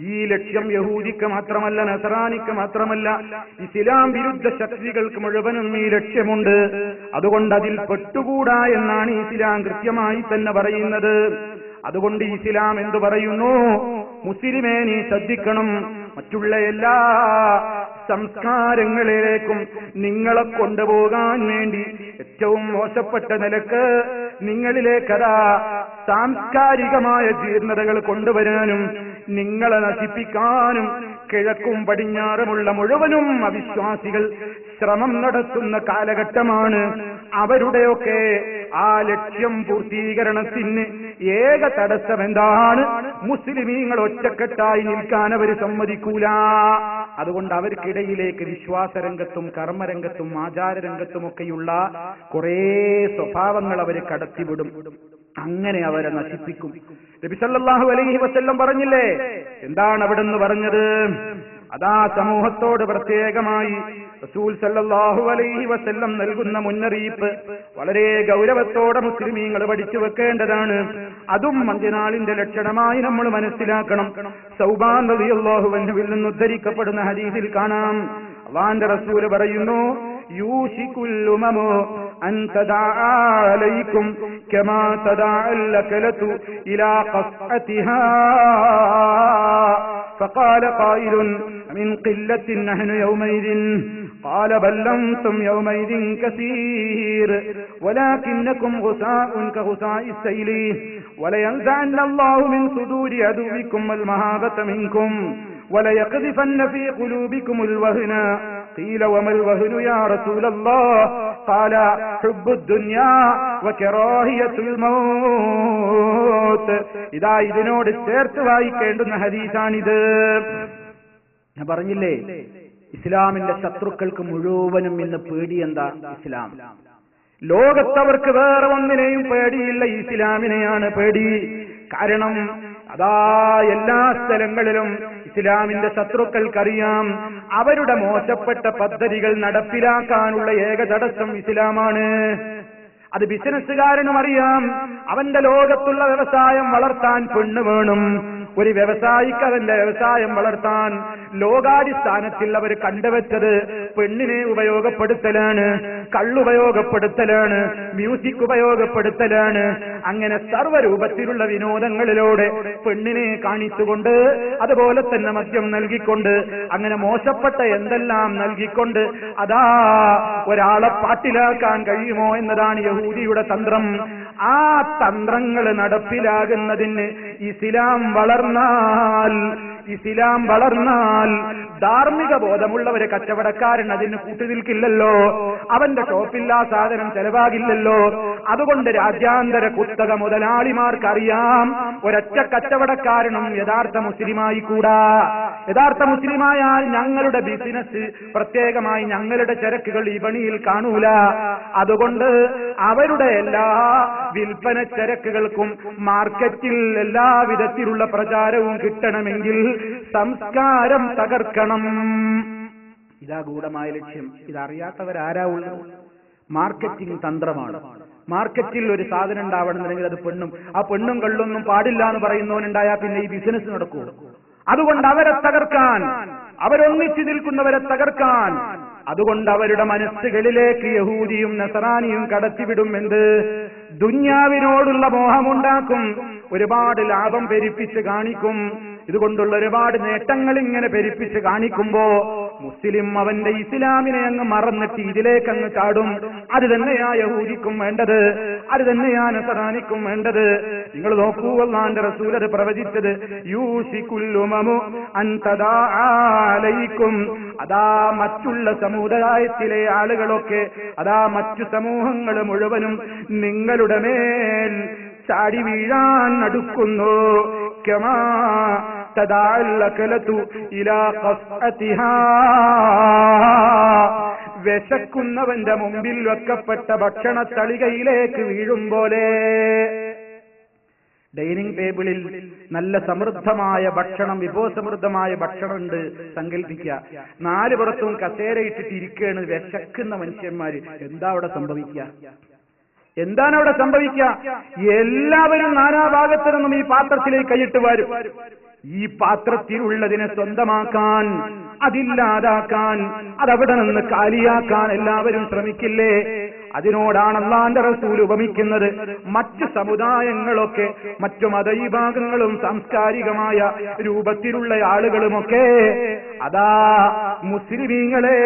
ഈ ലക്ഷ്യം യഹൂദിക്ക് മാത്രമല്ല, നസറാനിക്ക് മാത്രമല്ല, ഇസ്ലാം വിരുദ്ധ ശക്തികൾക്ക് മുഴുവനും ഈ ലക്ഷ്യമുണ്ട്. അതുകൊണ്ട് അതിൽ പെട്ടുകൂടാ എന്നാണ് ഇസ്ലാം കൃത്യമായി തന്നെ പറയുന്നത്. അതുകൊണ്ട് ഇസ്ലാം എന്തു പറയുന്നു? മുസ്ലിമേ, നീ ശ്രദ്ധിക്കണം. മറ്റുള്ള എല്ലാ സംസ്കാരങ്ങളിലേക്കും നിങ്ങളെ കൊണ്ടുപോകാൻ വേണ്ടി ഏറ്റവും മോശപ്പെട്ട നിലക്ക് നിങ്ങളിലേക്കതാ സാംസ്കാരികമായ ജീർണതകൾ കൊണ്ടുവരാനും നിങ്ങളെ നശിപ്പിക്കാനും കിഴക്കും പടിഞ്ഞാറുമുള്ള മുഴുവനും അവിശ്വാസികൾ ശ്രമം നടത്തുന്ന കാലഘട്ടമാണ്. അവരുടെയൊക്കെ ആ ലക്ഷ്യം പൂർത്തീകരണത്തിന് ഏക തടസ്സം എന്താണ്? മുസ്ലിമീങ്ങൾ ഒറ്റക്കെട്ടായി നിൽക്കാൻ അവർ സമ്മതിക്കൂല. അതുകൊണ്ട് അവർക്കിടയിലേക്ക് വിശ്വാസരംഗത്തും കർമ്മരംഗത്തും ആചാരരംഗത്തുമൊക്കെയുള്ള കുറേ സ്വഭാവങ്ങൾ അവർ കടത്തിവിടും. അങ്ങനെ അവരെ നശിപ്പിക്കും. നബി സല്ലല്ലാഹു അലൈഹി വസല്ലം പറഞ്ഞില്ലേ? എന്താണ് അവിടുന്ന് പറഞ്ഞത്? അതാ സമൂഹത്തോട് പ്രത്യേകമായി റസൂൽ സല്ലല്ലാഹു അലൈഹി വസല്ലം നൽകുന്ന മുന്നറിയിപ്പ് വളരെ ഗൗരവത്തോടെ മുസ്ലിമീങ്ങൾ പഠിച്ചു വെക്കേണ്ടതാണ്. അതും അന്ത്യനാളിന്റെ ലക്ഷണമായി നമ്മൾ മനസ്സിലാക്കണം. സൗബാൻ റളിയല്ലാഹു അൻഹുവിൽ നിന്ന് ഉദ്ധരിക്കപ്പെടുന്ന ഹദീസിൽ കാണാം, അല്ലാഹുവിന്റെ റസൂൽ പറയുന്നു, യൂശികുൽ ഉമമു അൻ തദഅ അലൈക്കും കമാ തദഅൽ ലകലതു ഇലാ ഖസ്അതിഹാ فقال قائل من قلة نحن يومئذ قال بل أنتم يومئذ كثير ولكنكم غثاء كغثاء السيل ولينزعن الله من صدور عدوكم المهابة منكم وليقذفن في قلوبكم الوهن قيل وما الوهن يا رسول الله قال حب الدنيا وكراهية الموت. ഇതാ ഇതിനോട് ചേർത്ത് വായിക്കേണ്ടുന്ന ഹദീസാണിത്. ഞാൻ പറഞ്ഞില്ലേ, ഇസ്ലാമിന്റെ ശത്രുക്കൾക്ക് മുഴുവനും ഇന്ന് പേടി എന്താ? ഇസ്ലാം. ലോകത്തവർക്ക് വേറെ ഒന്നിനെയും പേടിയില്ല, ഇസ്ലാമിനെയാണ് പേടി. കാരണം അതാ എല്ലാ സ്ഥലങ്ങളിലും ഇസ്ലാമിന്റെ ശത്രുക്കൾക്കറിയാം അവരുടെ മോശപ്പെട്ട പദ്ധതികൾ നടപ്പിലാക്കാനുള്ള ഏക തടസ്സം ഇസ്ലാമാണ്. അത് ബിസിനസ്സുകാരനും അറിയാം. അവന്റെ ലോകത്തുള്ള വ്യവസായം വളർത്താൻ പെണ്ണ് വേണം. ഒരു വ്യവസായിക്ക് അവന്റെ വ്യവസായം വളർത്താൻ ലോകാടിസ്ഥാനത്തിൽ അവർ കണ്ടുവച്ചത് പെണ്ണിനെ ഉപയോഗപ്പെടുത്തലാണ്, കള്ളുപയോഗപ്പെടുത്തലാണ്, മ്യൂസിക് ഉപയോഗപ്പെടുത്തലാണ്. അങ്ങനെ സർവ്വരൂപത്തിലുള്ള വിനോദങ്ങളിലൂടെ പെണ്ണിനെ കാണിച്ചുകൊണ്ട്, അതുപോലെ തന്നെ മദ്യം നൽകിക്കൊണ്ട്, അങ്ങനെ മോശപ്പെട്ട എന്തെല്ലാം നൽകിക്കൊണ്ട് അതാ ഒരാളെ പാട്ടിലാക്കാൻ കഴിയുമോ എന്നതാണ് യഹൂദിയുടെ തന്ത്രം. ആ തന്ത്രങ്ങൾ നടപ്പിലാകുന്നതിന് ഇസ്ലാം വളർന്നാൽ ധാർമ്മിക ബോധമുള്ളവര് കച്ചവടക്കാരൻ അതിന് കൂട്ടുനിൽക്കില്ലല്ലോ. അവന്റെ ഷോപ്പിൽ ആ സാധനം ചെലവാകില്ലല്ലോ. അതുകൊണ്ട് രാജ്യാന്തര കുത്തക മുതലാളിമാർക്കറിയാം ഒരൊറ്റ കച്ചവടക്കാരനും യഥാർത്ഥ മുസ്ലിമായി കൂടാ. യഥാർത്ഥ മുസ്ലിമായാൽ ഞങ്ങളുടെ ബിസിനസ്, പ്രത്യേകമായി ഞങ്ങളുടെ ചരക്കുകൾ വിപണിയിൽ കാണൂല. അതുകൊണ്ട് അവരുടെ എല്ലാ വിൽപ്പന ചരക്കുകൾക്കും മാർക്കറ്റിൽ എല്ലാ വിധത്തിലുള്ള പ്രചാരവും കിട്ടണമെങ്കിൽ സംസ്കാരം തകർക്കണം. ഇതാ ഗൂഢമായ ലക്ഷ്യം. ഇതറിയാത്തവരാരാ ഉള്ളത്? മാർക്കറ്റിംഗ് തന്ത്രമാണ്. മാർക്കറ്റിൽ ഒരു സാധനം ഉണ്ടാവണമെന്നുണ്ടെങ്കിൽ അത് ആ പെണ്ണും കള്ളൊന്നും പാടില്ല എന്ന് പറയുന്നവനുണ്ടായാൽ പിന്നെ ഈ ബിസിനസ് നടക്കൂ. അതുകൊണ്ട് അവരെ തകർക്കാൻ, അവരൊന്നിച്ചു നിൽക്കുന്നവരെ തകർക്കാൻ, അതുകൊണ്ട് അവരുടെ മനസ്സുകളിലേക്ക് യഹൂദിയും നസറാനിയും കടത്തിവിടും. എന്ത്? ദുന്യാവിനോടുള്ള മോഹമുണ്ടാക്കും, ഒരുപാട് ലാഭം പെരുപ്പിച്ച് കാണിക്കും. ഇതുകൊണ്ടുള്ള ഒരുപാട് നേട്ടങ്ങൾ ഇങ്ങനെ പെരുപ്പിച്ച് കാണിക്കുമ്പോ മുസ്ലിം അവന്റെ ഇസ്ലാമിനെ അങ്ങ് മറന്നിട്ട് ഇതിലേക്ക് അങ്ങ് ചാടും. അത് തന്നെയാ യഹൂദിക്കും വേണ്ടത്, അത് തന്നെയാ നസറാനിക്കും വേണ്ടത്. നിങ്ങൾ നോക്കൂ, അല്ലാഹുവിന്റെ റസൂൽ അത് പ്രവചിച്ചത്, യൂസികുൽ ഉമമു അൻ തദാഅ അലൈക്കും. അതാ മറ്റുള്ള സമുദായത്തിലെ ആളുകളൊക്കെ, അതാ മറ്റു സമൂഹങ്ങൾ മുഴുവനും നിങ്ങളുടെ മേൽ ചാടി വീഴാൻ അടുക്കുന്നു. കമാ തദഅല്ലകലതു ഇലാ ഖസ്അതിഹാ. വിശക്കുന്നവന്റെ മുമ്പിൽ വെക്കപ്പെട്ട ഭക്ഷണ തളികയിലേക്ക് വീഴും പോലെ. ഡൈനിങ് ടേബിളിൽ നല്ല സമൃദ്ധമായ ഭക്ഷണം, വിഭവസമൃദ്ധമായ ഭക്ഷണം ഉണ്ട് സങ്കല്പിക്കുക. നാല് പുറത്തും കസേര ഇട്ടിട്ട് ഇരിക്കുകയാണ് വിശക്കുന്ന മനുഷ്യന്മാര്. എന്താ അവിടെ സംഭവിക്കുക? എന്താണ് അവിടെ സംഭവിക്കുക? എല്ലാവരും നാനാഭാഗത്തു നിന്നും ഈ പാത്രത്തിലേക്ക് കൈയിട്ട് വരും. ഈ പാത്രത്തിലുള്ളതിനെ സ്വന്തമാക്കാൻ, അതില്ലാതാക്കാൻ, അതവിടെ നിന്ന് കാലിയാക്കാൻ എല്ലാവരും ശ്രമിക്കില്ലേ? അതിനോടാണ് അല്ലാഹുവിന്റെ റസൂൽ ഉപമിക്കുന്നത്. മറ്റു സമുദായങ്ങളൊക്കെ, മറ്റു മതവിഭാഗങ്ങളും സാംസ്കാരികമായ രൂപത്തിലുള്ള ആളുകളുമൊക്കെ അതാ മുസ്ലിമീങ്ങളെ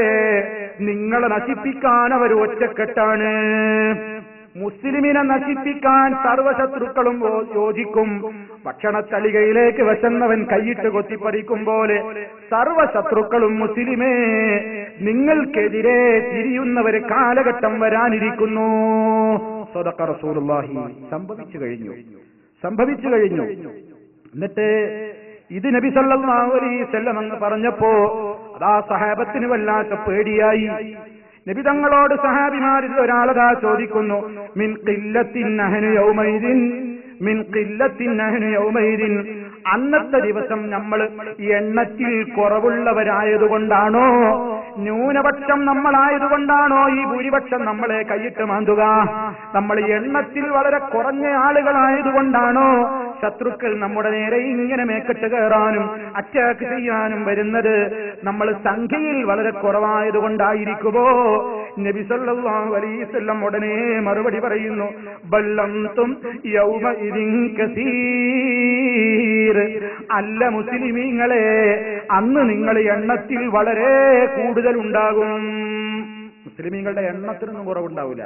നിങ്ങളെ നശിപ്പിക്കാൻ അവർ ഒറ്റക്കെട്ടാണ്. മുസ്ലിമിനെ നശിപ്പിക്കാൻ സർവശത്രുക്കളും യോജിക്കും. ഭക്ഷണത്തളികയിലേക്ക് വിശന്നവൻ കൈയിട്ട് കൊത്തിപ്പറിക്കും പോലെ സർവശത്രുക്കളും മുസ്ലിമേ നിങ്ങൾക്കെതിരെ തിരിയുന്നവര് കാലഘട്ടം വരാനിരിക്കുന്നു. സദഖ റസൂലുള്ളാഹി. സംഭവിച്ചു കഴിഞ്ഞു. എന്നിട്ട് ഇത് നബി സല്ലല്ലാഹു അലൈഹി വസല്ലം അങ്ങ് പറഞ്ഞപ്പോ അതാ സഹാബത്തിന് വല്ലാത്ത പേടിയായി. നബി തങ്ങളോട് സഹാബിമാരിൽ ഒരാളതാ ചോദിക്കുന്നു, മിൻ ഖില്ലത്തിൻ നഹ്നു യൗമൈദിൻ, മിൻ ഖില്ലത്തിൻ നഹ്നു യൗമൈദിൻ. അന്നത്തെ ദിവസം നമ്മൾ എണ്ണത്തിൽ കുറവുള്ളവരായതുകൊണ്ടാണോ, ന്യൂനപക്ഷം നമ്മളായതുകൊണ്ടാണോ ഈ ഭൂരിപക്ഷം നമ്മളെ കൈയിട്ട് മാന്തുക? നമ്മൾ എണ്ണത്തിൽ വളരെ കുറഞ്ഞ ആളുകളായതുകൊണ്ടാണോ ശത്രുക്കൾ നമ്മുടെ നേരെ ഇങ്ങനെ മേക്കെട്ട് കയറാനും അറ്റാക്ക് ചെയ്യാനും വരുന്നത്? നമ്മൾ സംഖ്യയിൽ വളരെ കുറവായതുകൊണ്ടായിരിക്കുമോ? നബി സല്ലല്ലാഹു അലൈഹി വസല്ലം ഉടനെ മറുപടി പറയുന്നു, ബല്ലംതും യൗമഇദിൻ കസീർ. അല്ല മുസ്ലിമീങ്ങളെ, അന്ന് നിങ്ങൾ എണ്ണത്തിൽ വളരെ കൂടുതലുണ്ടാകും. മുസ്ലിമീങ്ങളുടെ എണ്ണത്തിനൊന്നും കുറവുണ്ടാവില്ല,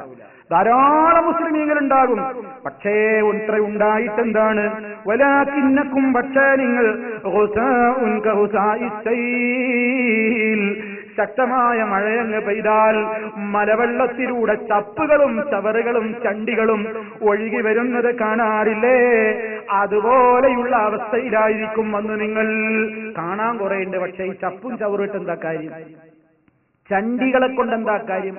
ധാരാളം മുസ്ലിമീങ്ങൾ ഉണ്ടാകും. പക്ഷേ ഇത്ര ഉണ്ടായിട്ടെന്താണ്? വലാകിന്നക്കും, പക്ഷേ നിങ്ങൾ ശക്തമായ മഴയങ്ങ് പെയ്താൽ മലവെള്ളത്തിലൂടെ ചപ്പുകളും ചവറുകളും ചണ്ടികളും ഒഴുകി വരുന്നത് കാണാറില്ലേ? അതുപോലെയുള്ള അവസ്ഥയിലായിരിക്കും അന്ന് നിങ്ങൾ. കാണാൻ കുറേയുണ്ട്, പക്ഷേ ഈ ചപ്പും ചവറിട്ട് എന്താ കാര്യം? ചണ്ടികളെ കൊണ്ട് എന്താ കാര്യം?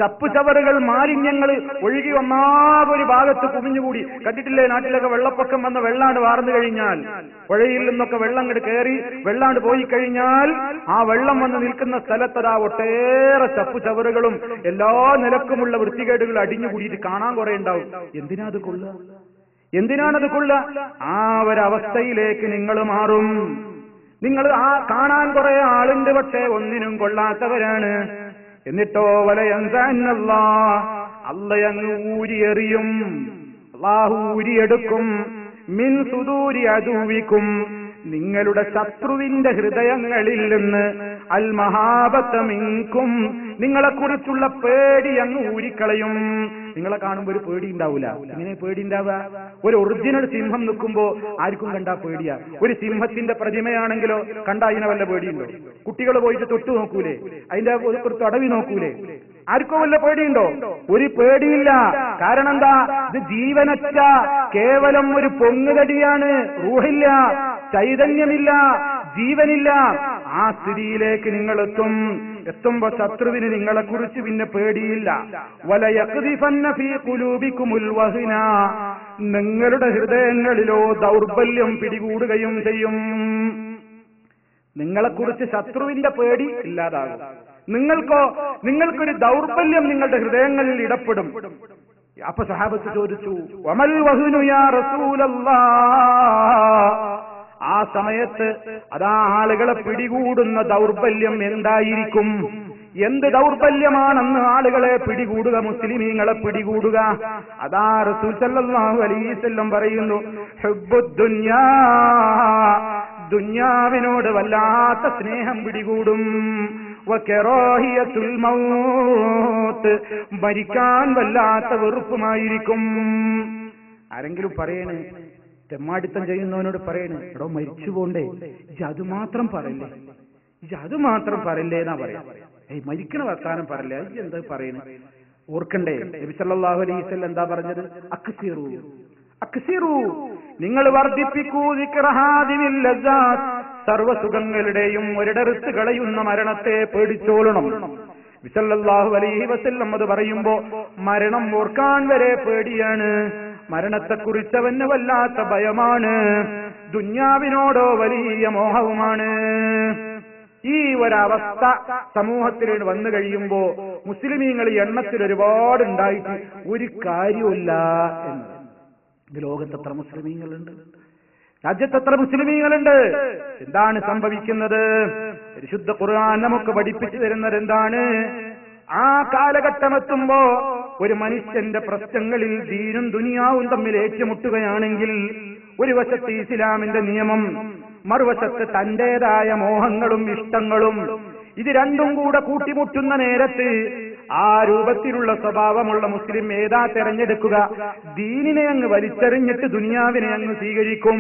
ചപ്പുചവറുകൾ, മാലിന്യങ്ങൾ ഒഴുകി ഒന്നാകെ ഒരു ഭാഗത്ത് കുമിഞ്ഞുകൂടി. കണ്ടിട്ടില്ലേ നാട്ടിലൊക്കെ വെള്ളപ്പൊക്കം വന്ന വെള്ളാണ്ട് വാർന്നു കഴിഞ്ഞാൽ, പുഴയിൽ നിന്നൊക്കെ വെള്ളം ഇങ്ങോട്ട് കയറി വെള്ളാണ്ട് പോയി കഴിഞ്ഞാൽ ആ വെള്ളം വന്ന് നിൽക്കുന്ന സ്ഥലത്തതാ ഒട്ടേറെ ചപ്പുചവറുകളും എല്ലാ നിലക്കുമുള്ള വൃത്തികേടുകൾ അടിഞ്ഞുകൂടിയിട്ട് കാണാൻ കുറെ ഉണ്ടാവും. എന്തിനാ അത് കൊള്ളുക? എന്തിനാണത് കൊള്ളുക? ആ ഒരവസ്ഥയിലേക്ക് നിങ്ങൾ മാറും. നിങ്ങൾ ആ കാണാൻ കുറെ ആളുണ്ട്, പക്ഷേ ഒന്നിനും കൊള്ളാത്തവരാണ്. എന്നിട്ടോ വലയന്തന്നല്ലാ, അള്ളയങ്ങ് ഊരിയെറിയും, അല്ലാഹു ഊരിയെടുക്കും. മിൻ സുദൂരി അദുവിക്കും, നിങ്ങളുടെ ശത്രുവിന്റെ ഹൃദയങ്ങളിൽ നിന്ന് അൽ മഹാബത മിൻകും, നിങ്ങളെക്കുറിച്ചുള്ള പേടി അങ്ങ് ഊരിക്കളയും. നിങ്ങളെ കാണുമ്പോൾ ഒരു പേടി ഉണ്ടാവില്ല. ഇങ്ങനെ പേടി ഉണ്ടാവുക? ഒരു ഒറിജിനൽ സിംഹം നിൽക്കുമ്പോ ആർക്കും കണ്ടാ പേടിയാ. ഒരു സിംഹത്തിന്റെ പ്രതിമയാണെങ്കിലോ കണ്ടാ അതിനെ വല്ല പേടിയുണ്ടോ? കുട്ടികൾ പോയിട്ട് തൊട്ടു നോക്കൂലേ? അതിന്റെ ഒരു തടവി നോക്കൂലേ? ആർക്കോ വല്ല പേടിയുണ്ടോ? ഒരു പേടിയില്ല. കാരണം എന്താ? ഇത് ജീവനറ്റ കേവലം ഒരു പൊങ്ങുതടിയാണ്. റൂഹില്ല, ചൈതന്യമില്ല, ജീവനില്ല. ആ സ്ഥിതിയിലേക്ക് നിങ്ങൾ എത്തുമ്പോ ശത്രുവിന് നിങ്ങളെ കുറിച്ച് പിന്നെ പേടിയില്ല. വലയഖ്ദിഫന്ന ഫീ ഖുലൂബികുമുൽ വഹ്ന, നിങ്ങളുടെ ഹൃദയങ്ങളിലോ ദൗർബല്യം പിടികൂടുകയും ചെയ്യും. നിങ്ങളെക്കുറിച്ച് ശത്രുവിന്റെ പേടി ഇല്ലാതാകും. നിങ്ങൾക്കൊരു ദൗർബല്യം നിങ്ങളുടെ ഹൃദയങ്ങളിൽ ഇടപെടും. അപ്പൊ സഹാബത്ത് ചോദിച്ചു, വമൽ വഹ്നു യാ റസൂലല്ലാഹ്, ആ സമയത്ത് അതാ ആളുകളെ പിടികൂടുന്ന ദൗർബല്യം എന്തായിരിക്കും? എന്ത് ദൗർബല്യമാണെന്ന് ആളുകളെ പിടികൂടുക, മുസ്ലിമീങ്ങളെ പിടികൂടുക? അതാ റസൂൽ സല്ലല്ലാഹു അലൈഹി വസല്ലം പറയുന്നു, ഹുബ്ബുദ്ദുനിയാ, ദുനിയാവിനോട് വല്ലാത്ത സ്നേഹം പിടികൂടും. വകറാഹിയത്തുൽ മൗത്ത്, മരിക്കാൻ വല്ലാത്ത വെറുപ്പുമായിരിക്കും. ആരെങ്കിലും പറയണേ, തെമ്മാടിത്തം ചെയ്യുന്നവനോട് പറയണേ, എടോ മരിച്ചു പോണ്ടേ, ഇജ്ജ് അത് മാത്രം പറയില്ലേ, ഇജ്ജ് അത് മാത്രം പറയില്ലേ എന്നാ പറയാ. മരിക്കണ വർത്താനം പറയില്ലേ, ഇജ്ജ് എന്താ പറയണേ? ഓർക്കണ്ടേ നബി സല്ലല്ലാഹു അലൈഹി വസല്ലം എന്താ പറഞ്ഞത്? അക്സിറു അക്സിറു, നിങ്ങൾ വർദ്ധിപ്പിക്കൂ ദിക്റഹാദിൽ ലസ്സാത്ത്, സർവസുഖങ്ങളുടെയും ഒരിടത്ത് കളയുന്ന മരണത്തെ പേടിച്ചോളണം. നബി സല്ലല്ലാഹു അലൈഹി വസല്ലം അത് പറയുമ്പോ മരണം ഓർക്കാൻ വരെ പേടിയാണ്. മരണത്തെക്കുറിച്ചവന് വല്ലാത്ത ഭയമാണ്. ദുന്യാവിനോടോ വലിയ മോഹവുമാണ്. ഈ ഒരവസ്ഥ സമൂഹത്തിൽ വന്നു കഴിയുമ്പോ മുസ്ലിമീങ്ങൾ എണ്ണത്തിൽ ഒരുപാട് ഉണ്ടായിട്ട് ഒരു കാര്യമില്ല എന്ന്. ഇത് ലോകത്തെത്ര മുസ്ലിമീങ്ങളുണ്ട്? രാജ്യത്തെത്ര മുസ്ലിമീങ്ങളുണ്ട്? എന്താണ് സംഭവിക്കുന്നത്? പരിശുദ്ധ ഖുർആൻ നമുക്ക് പഠിപ്പിച്ചു തരുന്നത് എന്താണ്? ആ കാലഘട്ടമെത്തുമ്പോ ഒരു മനുഷ്യന്റെ പ്രശ്നങ്ങളിൽ ദീനും ദുനിയാവും തമ്മിൽ ഏറ്റുമുട്ടുകയാണെങ്കിൽ ഒരു വശത്ത് ഇസ്ലാമിന്റെ നിയമം, മറുവശത്ത് തന്റേതായ മോഹങ്ങളും ഇഷ്ടങ്ങളും, ഇത് രണ്ടും കൂടെ കൂട്ടിമുട്ടുന്ന നേരത്ത് ആ രൂപത്തിലുള്ള സ്വഭാവമുള്ള മുസ്ലിം ഏതാ തെരഞ്ഞെടുക്കുക? ദീനിനെ അങ്ങ് വലിച്ചെറിഞ്ഞിട്ട് ദുനിയാവിനെ അങ്ങ് സ്വീകരിക്കും.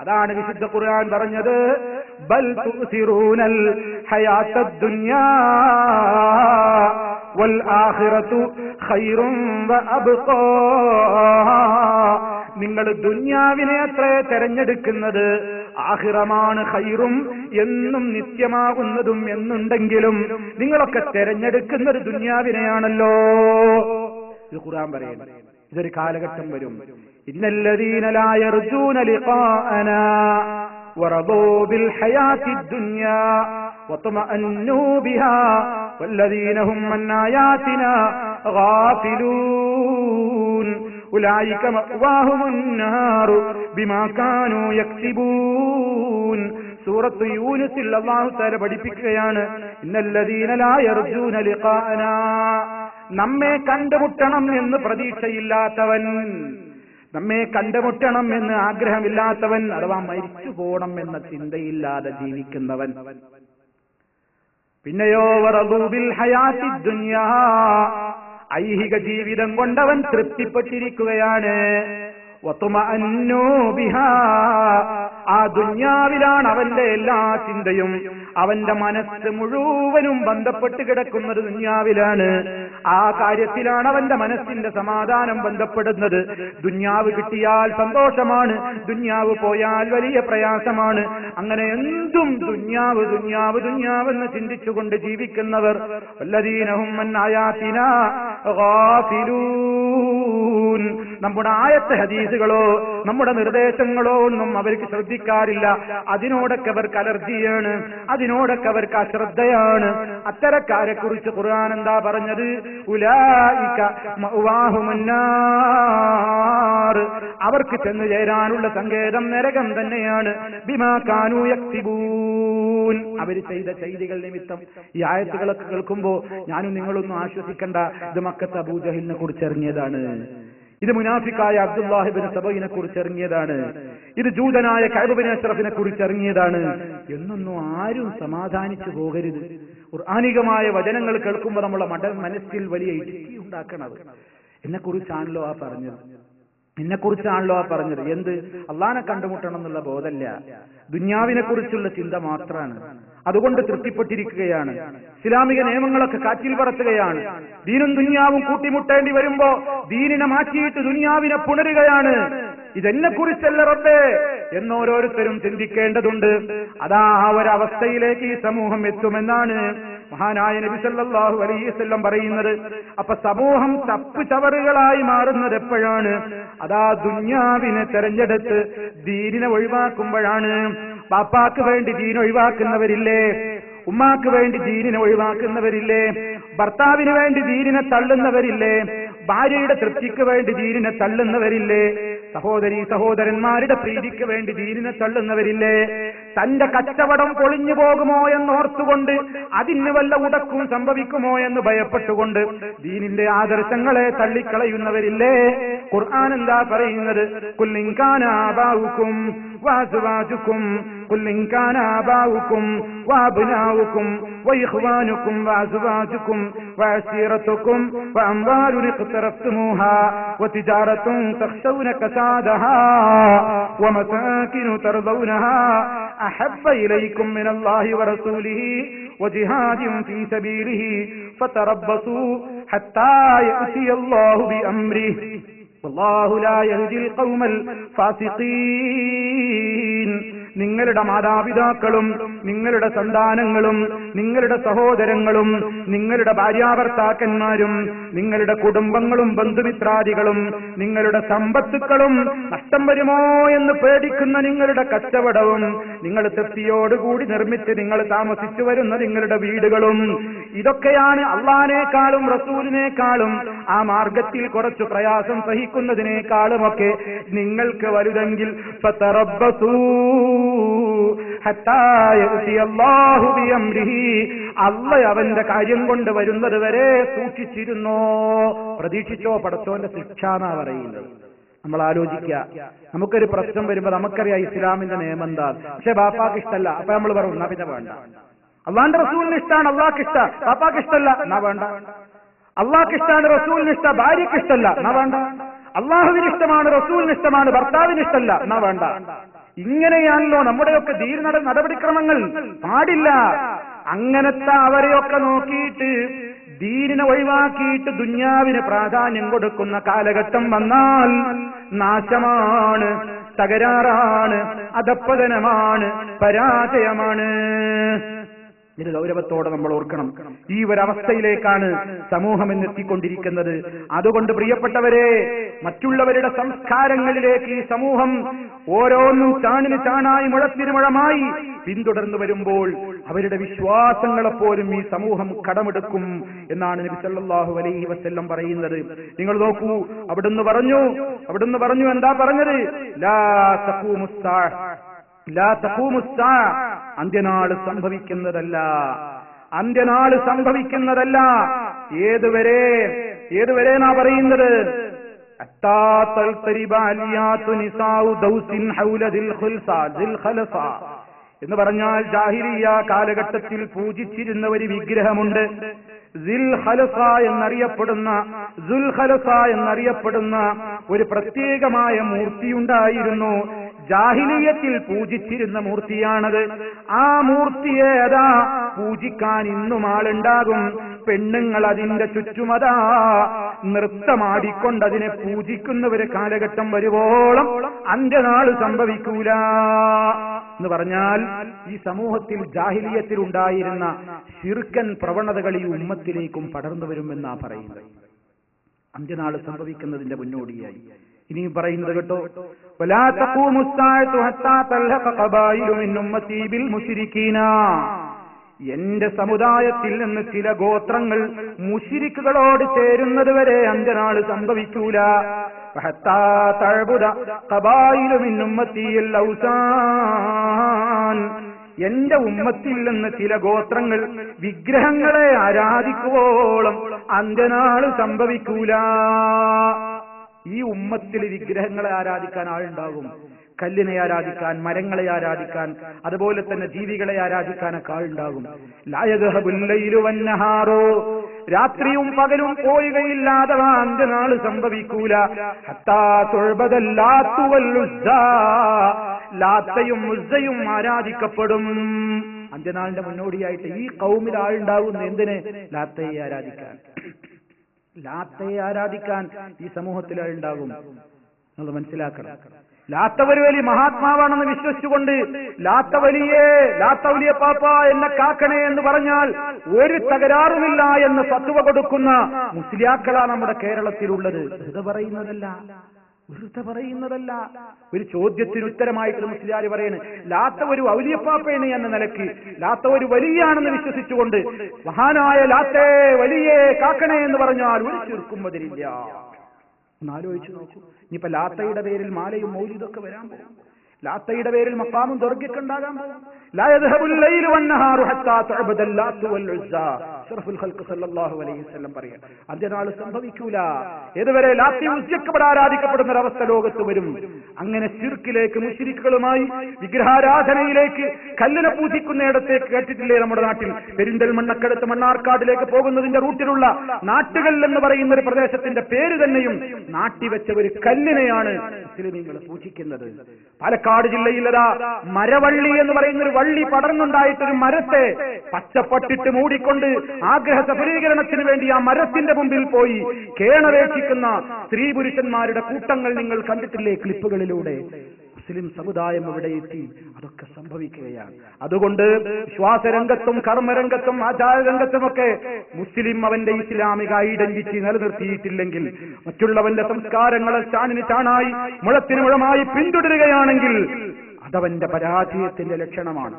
അതാണ് വിശുദ്ധ ഖുർആൻ പറഞ്ഞത്, ബൽ തുസിറൂനൽ ഹയാത്തദ് ദുനിയാ വൽ ആഖിറതു ഖൈറുൻ വഅബ്ഖാ. നിങ്ങൾ ദുനിയാവിനെ അത്രേ തെരഞ്ഞെടുക്കുന്നത്, ആഖിറമാണ് ഖൈറും, എന്നും നിത്യമാകുന്നതും എന്നുണ്ടെങ്കിലും നിങ്ങളൊക്കെ തെരഞ്ഞെടുക്കുന്നത് ദുനിയാവിനെയാണല്ലോ. ഇത് ഖുർആൻ പറയുന്നു. ഇതൊരു കാലഘട്ടം വരും. ഇന്നല്ലദീന ലാ യർജൂന ലിഖാഅനാ വറദൂ ബിൽ ഹയാത്തിദ് ദുനിയാ വതമഅന്നു ബിഹാ വല്ലദീന ഹും അൻ ആയാതിനാ ഗാഫിലൂൻ ഉലൈക മഅവാഹുമുൻ നാറു ബിമാ കാനൂ യക്സിബൂൻ. സൂറത്ത് യൂനുസിൽ അല്ലാഹു തആല പഠിപ്പിക്കുകയാണ്, ഇന്നല്ലദീന ലാ യർജൂന ലിഖാഅനാ, നമ്മെ കണ്ടുമുട്ടണം എന്ന് പ്രതീക്ഷയില്ലാത്തവൻ, നമ്മെ കണ്ടുമുട്ടണം എന്ന് ആഗ്രഹമില്ലാത്തവൻ, അഥവാ മരിച്ചു പോകണം എന്ന ചിന്തയില്ലാതെ ജീവിക്കുന്നവൻ. പിന്നെയോ വറദൂ ബിൽ ഹയാത്തിദ് ദുനിയാ, ഐഹിക ജീവിതം കൊണ്ടവൻ തൃപ്തിപ്പെട്ടിരിക്കുകയാണ്. വതുമഅന്നു ബിഹാ, ആ ദുനിയാവിലാണ് അവന്റെ എല്ലാ ചിന്തയും, അവന്റെ മനസ്സ് മുഴുവനും ബന്ധപ്പെട്ട് കിടക്കുന്നത് ദുനിയാവിലാണ്. ആ കാര്യത്തിലാണ് അവന്റെ മനസ്സിന്റെ സമാധാനം ബന്ധപ്പെടുന്നത്. ദുന്യാവ് കിട്ടിയാൽ സന്തോഷമാണ്, ദുന്യാവ് പോയാൽ വലിയ പ്രയാസമാണ്. അങ്ങനെ എന്തും ദുന്യാവ് ദുന്യാവ് ദുന്യാവെന്ന് ചിന്തിച്ചുകൊണ്ട് ജീവിക്കുന്നവർ വല്ലദീനഹും അൻ ആയാതിനാ ഗാഫിലൂൻ. നമ്മുടെ ആയത്ത് ഹദീസുകളോ നമ്മുടെ നിർദ്ദേശങ്ങളോ ഒന്നും അവർക്ക് ശ്രദ്ധിക്കാറില്ല. അതിനോടൊക്കെ അവർക്ക് അലർജിയാണ്, അതിനോടൊക്കെ അവർക്ക് അശ്രദ്ധയാണ്. അത്തരക്കാരെ കുറിച്ച് ഖുർആൻ എന്താ പറഞ്ഞത്? ഉലൈക മഅവാഹുമുന്നാർ, അവർക്ക് ചെന്ന് ചേരാനുള്ള സങ്കേതം നരകം തന്നെയാണ്. ബിമാ കാനൂ യക്തിബൂൻ, അവർ ചെയ്ത ചെയ്തികൾ നിമിത്തം. ഈ ആയത്തുകളൊക്കെ കേൾക്കുമ്പോ ഞാനും നിങ്ങളൊന്നും ആശ്വസിക്കണ്ട. ഇത് മക്കത്ത് അബൂജഹലിനെ കുറിച്ച് ഇറങ്ങിയതാണ്, ഇത് മുനാഫിക്കായ അബ്ദുല്ലാഹിബ്നു സബയിനെ കുറിച്ച് ഇറങ്ങിയതാണ്, ഇത് ജൂതനായ കഅബ് ബിൻ അശ്റഫിനെ കുറിച്ച് ഇറങ്ങിയതാണ് എന്നൊന്നും ആരും സമാധാനിച്ചു പോകരുത്. ഖുർആനികമായ വചനങ്ങൾ കേൾക്കുമ്പോൾ നമ്മളെ മനസ്സിൽ വലിയ ഇടുക്കി ഉണ്ടാക്കണത്. എന്നെക്കുറിച്ചാണല്ലോ ആ പറഞ്ഞത്, എന്നെക്കുറിച്ചാണല്ലോ ആ പറഞ്ഞത്. എന്ത്? അള്ളാനെ കണ്ടുമുട്ടണം എന്നുള്ള ബോധമല്ല, ദുന്യാവിനെ കുറിച്ചുള്ള ചിന്ത മാത്രമാണ്. അതുകൊണ്ട് തൃപ്തിപ്പെട്ടിരിക്കുകയാണ്. ഇസ്ലാമിക നിയമങ്ങളൊക്കെ കാറ്റിൽ പറത്തുകയാണ്. ദീനും ദുന്യാവും കൂട്ടിമുട്ടേണ്ടി വരുമ്പോ ദീനിനെ മാറ്റിയിട്ട് ദുന്യാവിനെ പുണരുകയാണ്. ഇതെന്നെ കുറിച്ചല്ല റബ്ബേ എന്നോരോരുത്തരും ചിന്തിക്കേണ്ടതുണ്ട്. അതാ ആ ഒരവസ്ഥയിലേക്ക് ഈ സമൂഹം എത്തുമെന്നാണ് മഹാനായ നബി സല്ലല്ലാഹു അലൈഹി വസല്ലം പറയുന്നത്. അപ്പൊ സമൂഹം തപ്പ് ചവറുകളായി മാറുന്നത് എപ്പോഴാണ്? അതാ ദുന്യാവിനെ തെരഞ്ഞെടുത്ത് ദീനിനെ ഒഴിവാക്കുമ്പോഴാണ്. ബാപ്പാക്ക് വേണ്ടി ദീൻ ഒഴിവാക്കുന്നവരില്ലേ, ഉമ്മാക്ക് വേണ്ടി ദീനിനെ ഒഴിവാക്കുന്നവരില്ലേ, ഭർത്താവിന് വേണ്ടി ദീനിനെ തള്ളുന്നവരില്ലേ, ഭാര്യയുടെ തൃപ്തിക്ക് വേണ്ടി ദീനിനെ തള്ളുന്നവരില്ലേ, സഹോദരീ സഹോദരന്മാരുടെ പ്രീതിക്ക് വേണ്ടി ദീനിനെ തള്ളുന്നവരില്ലേ, തന്റെ കച്ചവടം പൊളിഞ്ഞു പോകുമോ എന്നോർത്തുകൊണ്ട് അതിന് വല്ല ഉടക്കും സംഭവിക്കുമോ എന്ന് ഭയപ്പെട്ടുകൊണ്ട് ദീനിന്റെ ആദർശങ്ങളെ തള്ളിക്കളയുന്നവരില്ലേ? ഖുർആൻ എന്താ പറയുന്നത്? ഖുൽ ഇൻ കാന ആബാഉകും വഅസ്വാജുകും ഖുൽ ഇൻ കാന ആബാഉകും വഅബ്നാഉകും വഇഖ്വാനുകും വഅസ്വാജുകും വഅശീറതുകും വഅംവാലുൻ ഇഖ്തറഫ്തുമൂഹാ വതിജാറത്തുൻ തഖ്ശൗന കസാദഹാ വമസാകിനു തർദൗനഹാ അഹബ്ബ ഇലൈക്കും മിനല്ലാഹി വറസൂലിഹി വജിഹാദിൻ ഫീ സബീലിഹി ഫതറബ്ബസൂ ഹത്താ യഅതിയല്ലാഹു ബിഅംരിഹി വല്ലാഹു ലാ യഹ്ദിൽ ഖൗമൽ ഫാസിഖീൻ. നിങ്ങളുടെ മാതാപിതാക്കളും നിങ്ങളുടെ സന്താനങ്ങളും നിങ്ങളുടെ സഹോദരങ്ങളും നിങ്ങളുടെ ഭാര്യാഭർത്താക്കന്മാരും നിങ്ങളുടെ കുടുംബങ്ങളും ബന്ധുമിത്രാദികളും നിങ്ങളുടെ സമ്പത്തുക്കളും നഷ്ടം വരുമോ എന്ന് പേടിക്കുന്ന നിങ്ങളുടെ കച്ചവടവും നിങ്ങൾ തൃപ്തിയോടുകൂടി നിർമ്മിച്ച് നിങ്ങൾ താമസിച്ചു വരുന്ന നിങ്ങളുടെ വീടുകളും, ഇതൊക്കെയാണ് അള്ളാഹിനേക്കാളും റസൂലിനേക്കാളും ആ മാർഗത്തിൽ കുറച്ചു പ്രയാസം സഹിക്കുന്നതിനേക്കാളുമൊക്കെ നിങ്ങൾക്ക് വലുതെങ്കിൽ ഫതറബ്ബസൂ ഹത്താ യഅതിയല്ലാഹു ബിഅംരിഹി, അല്ലാഹ് അവന്റെ കാര്യം കൊണ്ട് വരുന്നത് വരെ സൂക്ഷിച്ചിരുന്നോ, പ്രതീക്ഷിച്ചോ പടച്ചോന്റെ ശിക്ഷ എന്നാ പറയുന്നത്. നമ്മൾ ആലോചിക്കുക, നമുക്കൊരു പ്രശ്നം വരുമ്പോ നമുക്കറിയാം ഇസ്ലാമിന്റെ നിയമം എന്താ, പക്ഷെ ബാപ്പാക്ക് ഇഷ്ടമല്ല, അപ്പൊ നമ്മൾ പറയും എന്നാ പിന്നെ വേണ്ട. അള്ളാന്റെ റസൂലിന് ഇഷ്ടമാണ്, അള്ളാഹ്ക്ക് ഇഷ്ട, ബാപ്പാക്ക് ഇഷ്ടമല്ല എന്നാ വേണ്ട. അള്ളാഹ്ക്ക് ഇഷ്ടമാണ്, റസൂലിന് ഇഷ്ട, ഭാര്യക്ക് ഇഷ്ടമല്ല എന്നാ വേണ്ട. അള്ളാഹുവിന് ഇഷ്ടമാണ്, റസൂലിന് ഇഷ്ടമാണ്, ഭർത്താവിന് ഇഷ്ടമല്ല എന്നാ വേണ്ട. ഇങ്ങനെയാണല്ലോ നമ്മുടെയൊക്കെ ദീൻ നടപടിക്രമങ്ങൾ. പാടില്ല. അങ്ങനത്തെ അവരെയൊക്കെ നോക്കിയിട്ട് ദീനിനെ ഒഴിവാക്കിയിട്ട് ദുന്യാവിന് പ്രാധാന്യം കൊടുക്കുന്ന കാലഘട്ടം വന്നാൽ നാശമാണ്, തകരാറാണ്, അധപ്പതനമാണ്, പരാജയമാണ്. ഇത് ഗൗരവത്തോടെ നമ്മൾ ഓർക്കണം. ഈ ഒരവസ്ഥയിലേക്കാണ് സമൂഹം എന്നെത്തിക്കൊണ്ടിരിക്കുന്നത്. അതുകൊണ്ട് പ്രിയപ്പെട്ടവരെ, മറ്റുള്ളവരുടെ സംസ്കാരങ്ങളിലേക്ക് ഈ സമൂഹം ഓരോന്നും ചാണിന് ചാണായി മുഴത്തിന് മുഴമായി പിന്തുടർന്നു വരുമ്പോൾ അവരുടെ വിശ്വാസങ്ങളെപ്പോലും ഈ സമൂഹം കടമെടുക്കും എന്നാണ് നബി സല്ലല്ലാഹു അലൈഹി വസല്ലം പറയുന്നത്. നിങ്ങൾ നോക്കൂ, അവിടുന്ന് പറഞ്ഞു എന്താ പറഞ്ഞത്? ലാ തഖൂമുസ്സാഅ, ലാ തഖൂമുസ്സാഅ, അന്ത്യനാൾ സംഭവിക്കുന്നതല്ല, അന്ത്യനാൾ സംഭവിക്കുന്നതല്ല. ഏതുവരെ എന്നാ പറയുന്നത്? എന്ന് പറഞ്ഞാൽ ജാഹിലിയ്യ കാലഘട്ടത്തിൽ പൂജിച്ചിരുന്ന ഒരു വിഗ്രഹമുണ്ട്. എന്നറിയപ്പെടുന്ന ഒരു പ്രത്യേകമായ മൂർത്തിയുണ്ടായിരുന്നു. ജാഹിലിയത്തിൽ പൂജിച്ചിരുന്ന മൂർത്തിയാണത്. ആ മൂർത്തിയെ അതാ പൂജിക്കാൻ ഇന്നും ആളുണ്ടാകും. പെണ്ണുങ്ങൾ അതിന്റെ ചുറ്റുമതാ നൃത്തമാടിക്കൊണ്ടതിനെ പൂജിക്കുന്നവരെ കാലഘട്ടം വരുവോളം അന്ത്യനാൾ സംഭവിക്കൂല എന്ന് പറഞ്ഞാൽ ഈ സമൂഹത്തിൽ ജാഹിലിയത്തിൽ ഉണ്ടായിരുന്ന ശിർക്കൻ പ്രവണതകൾ ഈ ഉമ്മത്തിലേക്കും പടർന്നു വരുമെന്നാ പറയുന്നത്. അന്ത്യനാൾ സംഭവിക്കുന്നതിന്റെ മുന്നോടിയായി ഇനിയും പറയുന്നത് കേട്ടോ, വലാ തഖൂമു സ്സാഅതു ഹത്താ തൽഹഖ ഖബായിലു മിൻ ഉമ്മത്തി ബിൽ മുശ്രിക്കീന. എന്റെ സമുദായത്തിൽ നിന്ന് ചില ഗോത്രങ്ങൾ മുശ്രിക്കുകളോട് ചേരുന്നത് വരെ അന്ത്യനാൾ സംഭവിക്കൂല. ഹത്താ തഅബുദ ഖബായിലു മിൻ ഉമ്മത്തി അൽ ഔസാൻ. എന്റെ ഉമ്മത്തിൽ നിന്ന് ചില ഗോത്രങ്ങൾ വിഗ്രഹങ്ങളെ ആരാധിക്കുവോളം അന്ത്യനാൾ സംഭവിക്കൂല. ഈ ഉമ്മത്തിൽ വിഗ്രഹങ്ങളെ ആരാധിക്കാൻ ആളുണ്ടാകും, കല്ലിനെ ആരാധിക്കാൻ, മരങ്ങളെ ആരാധിക്കാൻ, അതുപോലെ തന്നെ ജീവികളെ ആരാധിക്കാനൊക്കെ ആളുണ്ടാകും. ലാ യദ്ഹബുൽ ലൈലു വന്നഹാറു. രാത്രിയും പകലും പോവുകയില്ലാതെ അന്ത്യനാൾ സംഭവിക്കൂല. ഹത്താ തുഅബദൽ ലാത്തു വൽ ഉസ്സാ. ലാത്തയും ഉസ്സയും ആരാധിക്കപ്പെടും. അന്ത്യനാളിന്റെ മുന്നോടിയായിട്ട് ഈ ഖൗമിൽ ആളുണ്ടാകുന്ന എന്തിന്? ലാത്തയെ ആരാധിക്കാൻ. ലാത്തയെ ആരാധിക്കാൻ ഈ സമൂഹത്തിൽ ആളുണ്ടാകും. നിങ്ങൾ മനസ്സിലാക്കണം. ലാത്ത ഒരു വലിയ മഹാത്മാവാണെന്ന് വിശ്വസിച്ചുകൊണ്ട് ലാത്ത വലിയ പാപ്പ എന്നെ കാക്കണേ എന്ന് പറഞ്ഞാൽ ഒരു തകരാറുമില്ല എന്ന് ഫത്വ കൊടുക്കുന്ന മുസ്ലിയാക്കളാണ് നമ്മുടെ കേരളത്തിലുള്ളത്. വെറുതെ പറയുന്നതല്ല. ഒരു ചോദ്യത്തിന് ഉത്തരമായിട്ട് മുസ്ലിയാർ പറയുന്നത് ലാത്ത ഒരു ഔലിയപ്പാപ്പയാണ് എന്ന നിലയ്ക്ക്, ലാത്ത ഒരു വലിയാണെന്ന് വിശ്വസിച്ചുകൊണ്ട് മഹാനായ ലാത്തേ വലിയ കാക്കണേ എന്ന് പറഞ്ഞാൽ ഒരു ശിർക്കും അതിലില്ല. ഒന്നാലോചിച്ചു നോക്കൂ. ഇനിയിപ്പോ ലാത്തയുടെ പേരിൽ മാലയും മൗലിദൊക്കെ വരാൻ പോകും. ലാത്തയുടെ പേരിൽ മഖാമും ദർഗയൊക്കെ ഉണ്ടാകാൻ പോകും. ലാ യദ്ഹബുൽ ലൈലു വന്നഹാറു ഹത്താ തുഅബദൽ ലാത്തു വൽ ഉസ്സാ. അഷ്റഫുൽ ഖൽഖ് സല്ലല്ലാഹു അലൈഹി വസല്ലം പറയാൻ അന്ത്യനാൾ സംഭവിക്കൂല. ഏതുവരെ ലാത്തയും ഉസ്സയൊക്കെ ആരാധിക്കപ്പെടുന്ന ഒരവസ്ഥ ലോകത്ത് വരും. അങ്ങനെ ശിർക്കിലേക്ക്, മുശ്രിക്കുകളുമായി വിഗ്രഹാരാധനയിലേക്ക്, കല്ലിനെ പൂജിക്കുന്നിടത്തേക്ക് കേട്ടിട്ടില്ലേ നമ്മുടെ നാട്ടിൽ? പെരിന്തൽമണ്ണക്കടുത്ത് മണ്ണാർക്കാടിലേക്ക് പോകുന്നതിന്റെ റൂട്ടിലുള്ള നാട്ടുകൾ എന്ന് പറയുന്ന ഒരു പ്രദേശത്തിന്റെ പേര് തന്നെയും നാട്ടിവെച്ച ഒരു കല്ലിനെയാണ് മുസ്ലിമീങ്ങൾ പൂജിക്കുന്നത്. പാലക്കാട് ജില്ലയിലതാ മരവള്ളി എന്ന് പറയുന്ന ഒരു വള്ളി പടർന്നുണ്ടായിട്ടൊരു മരത്തെ പച്ചപ്പട്ടിട്ട് മൂടിക്കൊണ്ട് ആഗ്രഹ സഫലീകരണത്തിന് വേണ്ടി ആ മരത്തിന്റെ മുമ്പിൽ പോയി കേണപേക്ഷിക്കുന്ന സ്ത്രീ പുരുഷന്മാരുടെ കൂട്ടങ്ങൾ നിങ്ങൾ കണ്ടിട്ടില്ലേ ക്ലിപ്പുകളിലൂടെ? മുസ്ലിം സമുദായം അവിടെ എത്തി. അതൊക്കെ സംഭവിക്കുകയാണ്. അതുകൊണ്ട് വിശ്വാസരംഗത്തും കർമ്മരംഗത്തും ആചാരരംഗത്തുമൊക്കെ മുസ്ലിം അവന്റെ ഇസ്ലാമിക ഐഡന്റിറ്റി നിലനിർത്തിയിട്ടില്ലെങ്കിൽ, മറ്റുള്ളവന്റെ സംസ്കാരങ്ങളെ ചാണിന് ചാണായി മുഴത്തിന് മുഴമായി പിന്തുടരുകയാണെങ്കിൽ അതവന്റെ പരാജയത്തിന്റെ ലക്ഷണമാണ്.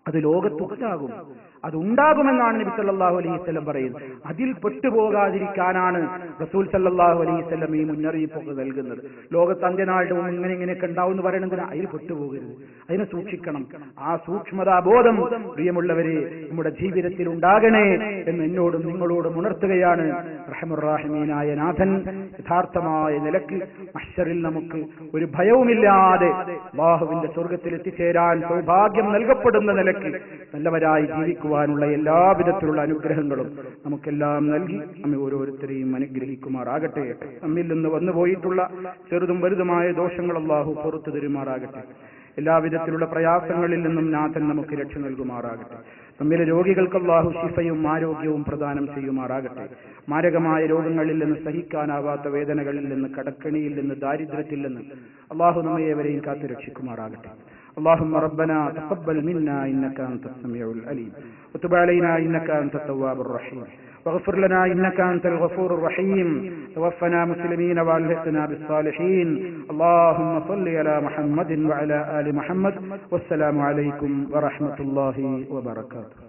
അത് ലോകത്തുണ്ടാകും, അതുണ്ടാകുമെന്നാണ് നബി സല്ലല്ലാഹു അലൈഹി വസല്ലം പറയുന്നത്. അതിൽ പെട്ടുപോകാതിരിക്കാനാണ് റസൂൽ സല്ലല്ലാഹു അലൈഹി വസല്ലം ഈ മുന്നറിയിപ്പൊക്കെ നൽകുന്നത്. ലോകത്ത് അന്ത്യനാളുടെ ഇങ്ങനെയൊക്കെ ഉണ്ടാവും എന്ന് പറയുന്നതിന് അതിൽ പെട്ടുപോകരുത്, അതിനെ സൂക്ഷിക്കണം. ആ സൂക്ഷ്മതാബോധം പ്രിയമുള്ളവരെ നമ്മുടെ ജീവിതത്തിൽ ഉണ്ടാകണേ എന്ന് എന്നോടും നിങ്ങളോടും ഉണർത്തുകയാണ് റഹ്മുർ-റഹീമീനായ നാഥൻ. യഥാർത്ഥമായ നിലക്ക് മഹ്ശറിൽ നമുക്ക് ഒരു ഭയവുമില്ലാതെ അല്ലാഹുവിന്റെ സ്വർഗ്ഗത്തിൽ എത്തിച്ചേരാൻ സൗഭാഗ്യം നൽകപ്പെടുന്ന നിലക്ക് നല്ലവരായി ജീവിക്കുവാനുള്ള എല്ലാവിധത്തിലുള്ള അനുഗ്രഹങ്ങളും നമുക്കെല്ലാം നൽകി നമ്മെ ഓരോരുത്തരെയും അനുഗ്രഹിക്കുമാറാകട്ടെ. നമ്മിൽ നിന്ന് വന്നുപോയിട്ടുള്ള ചെറുതും വലുതുമായ ദോഷങ്ങൾ അല്ലാഹു പുറത്തു തരുമാറാകട്ടെ. എല്ലാവിധത്തിലുള്ള പ്രയാസങ്ങളിൽ നിന്നും നാഥൻ നമുക്ക് രക്ഷ നൽകുമാറാകട്ടെ. നമ്മിലെ രോഗികൾക്ക് അല്ലാഹു ശിഫയും ആരോഗ്യവും പ്രദാനം ചെയ്യുമാറാകട്ടെ. മാരകമായ രോഗങ്ങളിൽ നിന്ന്, സഹിക്കാനാവാത്ത വേദനകളിൽ നിന്ന്, കടക്കണിയിൽ നിന്ന്, ദാരിദ്ര്യത്തിൽ നിന്ന് അല്ലാഹു നമ്മയെവരെയും കാത്തു രക്ഷിക്കുമാറാകട്ടെ. اللهم ربنا تقبل منا إنك أنت السميع العليم وتب علينا إنك أنت التواب الرحيم واغفر لنا إنك أنت الغفور الرحيم توفنا مسلمين وألحقنا بالصالحين اللهم صل على محمد وعلى آل محمد والسلام عليكم ورحمة الله وبركاته.